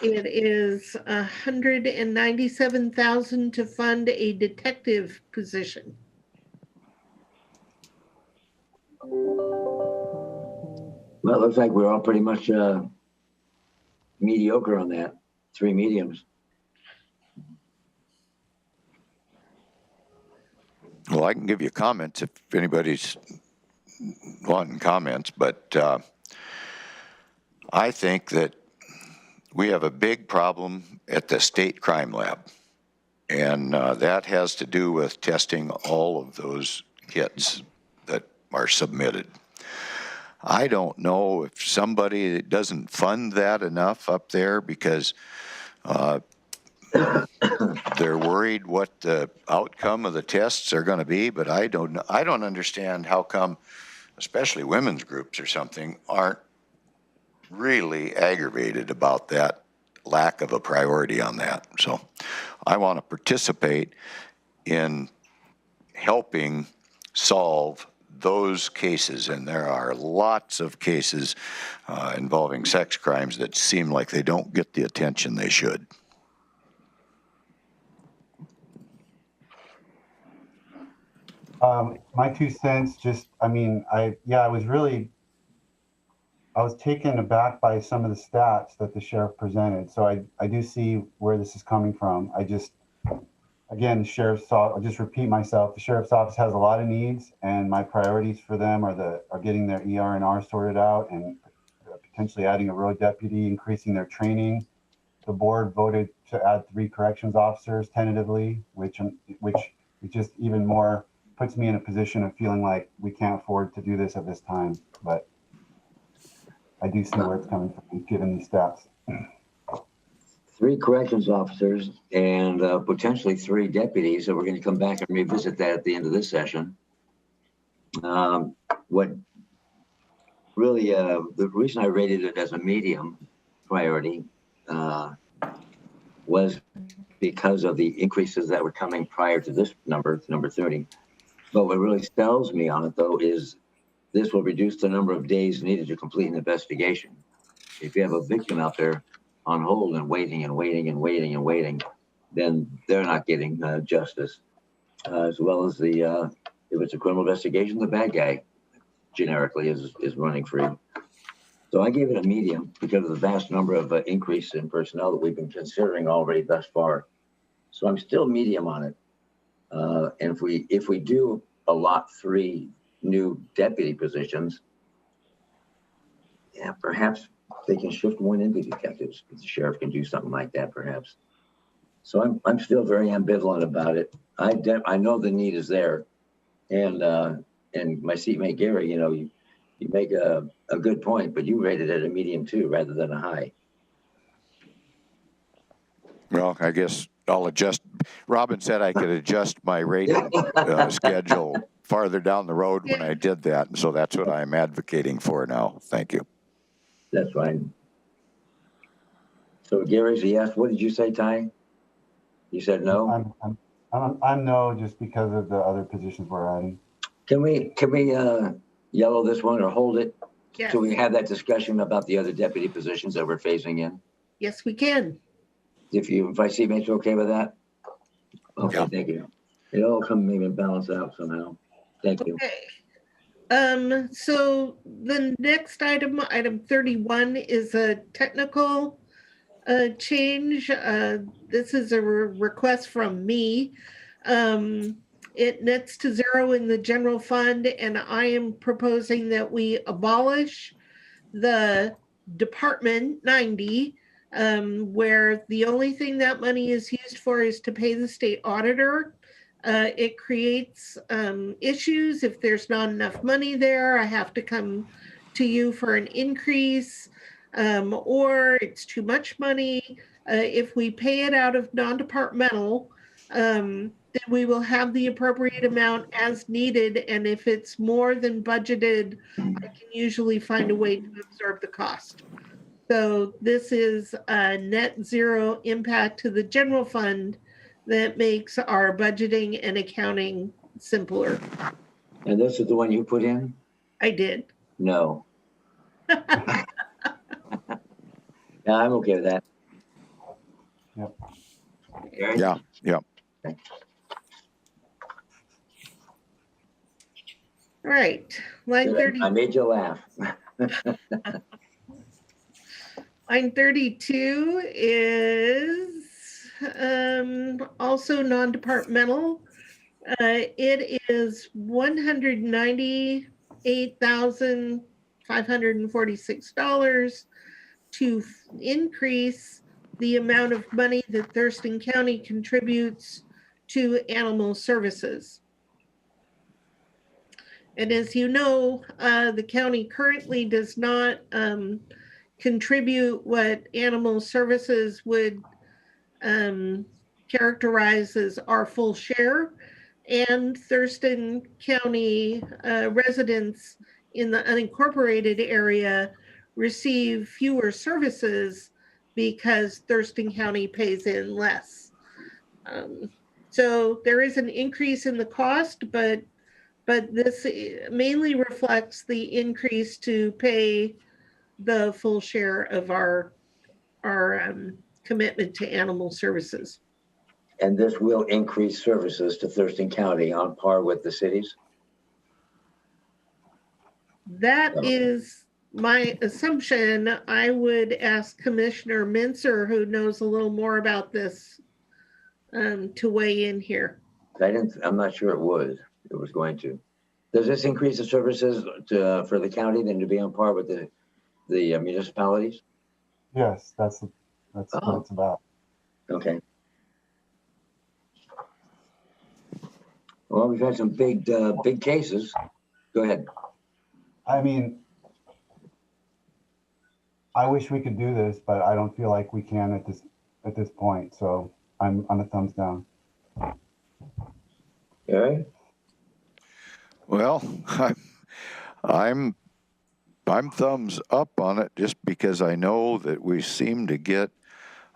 It is $197,000 to fund a detective position. Well, it looks like we're all pretty much mediocre on that. 3 mediums. Well, I can give you comments if anybody's wanting comments, but I think that we have a big problem at the state crime lab. And that has to do with testing all of those kits that are submitted. I don't know if somebody doesn't fund that enough up there because they're worried what the outcome of the tests are going to be, but I don't understand how come, especially women's groups or something, aren't really aggravated about that lack of a priority on that. So I want to participate in helping solve those cases, and there are lots of cases involving sex crimes that seem like they don't get the attention they should. My 2 cents, just, I mean, I was taken aback by some of the stats that the sheriff presented. So I do see where this is coming from. Again, I'll just repeat myself. The sheriff's office has a lot of needs, and my priorities for them are getting their ER&R sorted out and potentially adding a road deputy, increasing their training. The board voted to add 3 corrections officers tentatively, which just even more puts me in a position of feeling like we can't afford to do this at this time. But I do see where it's coming from, given these stats. 3 corrections officers and potentially 3 deputies. So we're going to come back and revisit that at the end of this session. What really, the reason I rated it as a medium priority was because of the increases that were coming prior to this number 30. But what really sells me on it, though, is this will reduce the number of days needed to complete an investigation. If you have a victim out there on hold and waiting, then they're not getting justice. As well as if it's a criminal investigation, the bad guy generically is running free. So I gave it a medium because of the vast number of increase in personnel that we've been considering already thus far. So I'm still medium on it. And if we do allot 3 new deputy positions, yeah, perhaps they can shift 1 into detectives. The sheriff can do something like that, perhaps. So I'm still very ambivalent about it. I know the need is there, and my seatmate Gary, you make a good point, but you rated it a medium too, rather than a high. Well, I guess I'll adjust. Robin said I could adjust my rating schedule farther down the road when I did that. And so that's what I'm advocating for now. Thank you. That's fine. So Gary's a yes. What did you say, Ty? You said no? I'm no, just because of the other positions we're adding. Can we yellow this one or hold it? Yes. So we have that discussion about the other deputy positions that we're phasing in? Yes, we can. If my seatmates are okay with that? Okay, Yeah. Thank you. It'll all come maybe balance out somehow. Thank you. Okay. So the next item 31, is a technical change. This is a request from me. It nets to 0 in the general fund, and I am proposing that we abolish the Department 90, where the only thing that money is used for is to pay the state auditor. It creates issues. If there's not enough money there, I have to come to you for an increase, or it's too much money. If we pay it out of non-departmental, then we will have the appropriate amount as needed. And if it's more than budgeted, I can usually find a way to absorb the cost. So this is a net 0 impact to the general fund that makes our budgeting and accounting simpler. And this is the one you put in? I did. No. Yeah, I'm okay with that. Yep. Gary? Yeah, yeah. All right, line 30. I made you laugh. Line 32 is also non-departmental. It is $198,546 to increase the amount of money that Thurston County contributes to animal services. And as you know, the county currently does not contribute what animal services would characterize as our full share. And Thurston County residents in the unincorporated area receive fewer services because Thurston County pays in less. So there is an increase in the cost, but this mainly reflects the increase to pay the full share of our commitment to animal services. And this will increase services to Thurston County on par with the cities? That is my assumption. I would ask Commissioner Mincer, who knows a little more about this, to weigh in here. I'm not sure it was going to. Does this increase the services for the county then to be on par with the municipalities? Yes, that's what it's about. Okay. Well, we've had some big cases. Go ahead. I mean, I wish we could do this, but I don't feel like we can at this point. So I'm a thumbs down. All right. Well, I'm thumbs up on it just because I know that we seem to get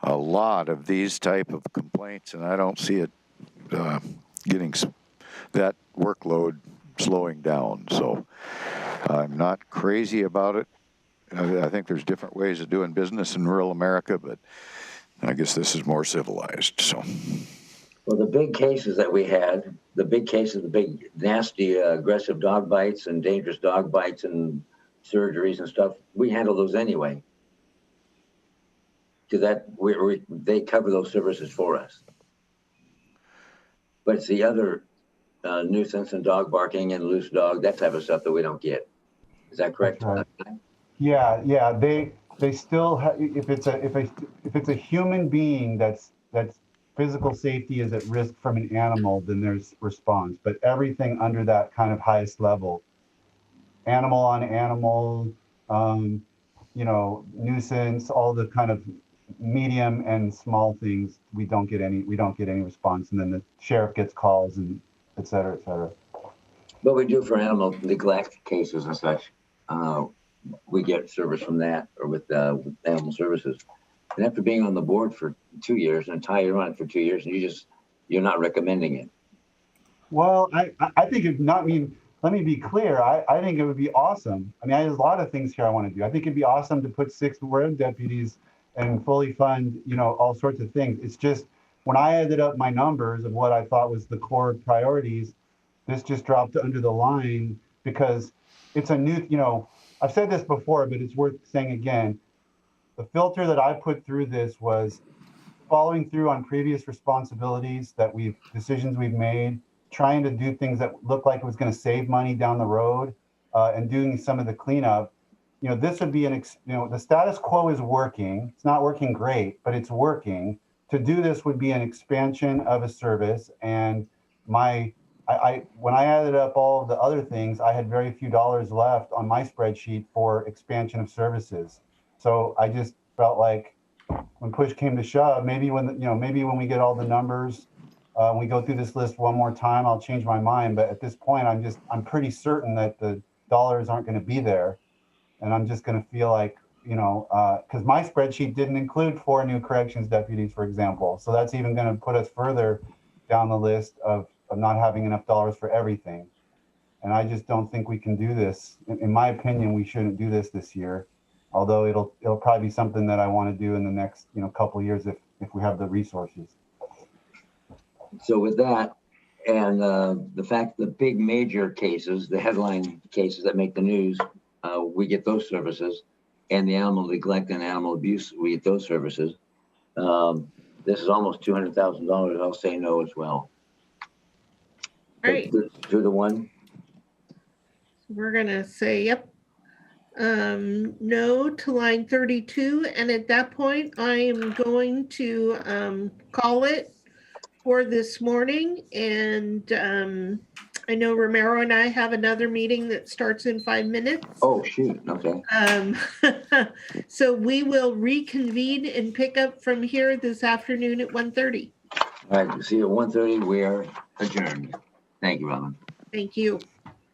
a lot of these type of complaints, and I don't see it getting that workload slowing down. So I'm not crazy about it. I think there's different ways of doing business in rural America, but I guess this is more civilized. So. Well, the big cases that we had, the big nasty aggressive dog bites and dangerous dog bites and surgeries and stuff, we handle those anyway. Because they cover those services for us. But it's the other nuisance and dog barking and loose dog, that type of stuff that we don't get. Is that correct? Right. Yeah. They still have, if it's a human being that's physical safety is at risk from an animal, then there's response. But everything under that kind of highest level, animal on animal, nuisance, all the kind of medium and small things, we don't get any response. And then the sheriff gets calls and et cetera, et cetera. What we do for animal neglect cases and such, we get service from that or with animal services. And after being on the board for 2 years and you're on it for 2 years, and you're not recommending it. Well, I think let me be clear. I think it would be awesome. I mean, there's a lot of things here I want to do. I think it'd be awesome to put 6 road deputies and fully fund, all sorts of things. It's just when I added up my numbers of what I thought was the core priorities, this just dropped under the line because it's a new, I've said this before, but it's worth saying again. The filter that I put through this was following through on previous responsibilities decisions we've made, trying to do things that looked like it was going to save money down the road, and doing some of the cleanup. This would be the status quo is working. It's not working great, but it's working. To do this would be an expansion of a service. And when I added up all of the other things, I had very few dollars left on my spreadsheet for expansion of services. So I just felt like when push came to shove, maybe when we get all the numbers, we go through this list one more time, I'll change my mind. But at this point, I'm pretty certain that the dollars aren't going to be there. And I'm just going to feel like, because my spreadsheet didn't include 4 new corrections deputies, for example. So that's even going to put us further down the list of not having enough dollars for everything. And I just don't think we can do this. In my opinion, we shouldn't do this year. Although it'll probably be something that I want to do in the next, couple of years if we have the resources. So with that, and the fact the big major cases, the headline cases that make the news, we get those services, and the animal neglect and animal abuse, we get those services. This is almost $200,000. I'll say no as well. Right. 2 to 1. We're gonna say, yep. No to line 32. And at that point, I am going to call it for this morning. And I know Romero and I have another meeting that starts in 5 minutes. Oh, shoot. Okay. So we will reconvene and pick up from here this afternoon at 1:30. All right. See you at 1:30. We are adjourned. Thank you, Robin. Thank you.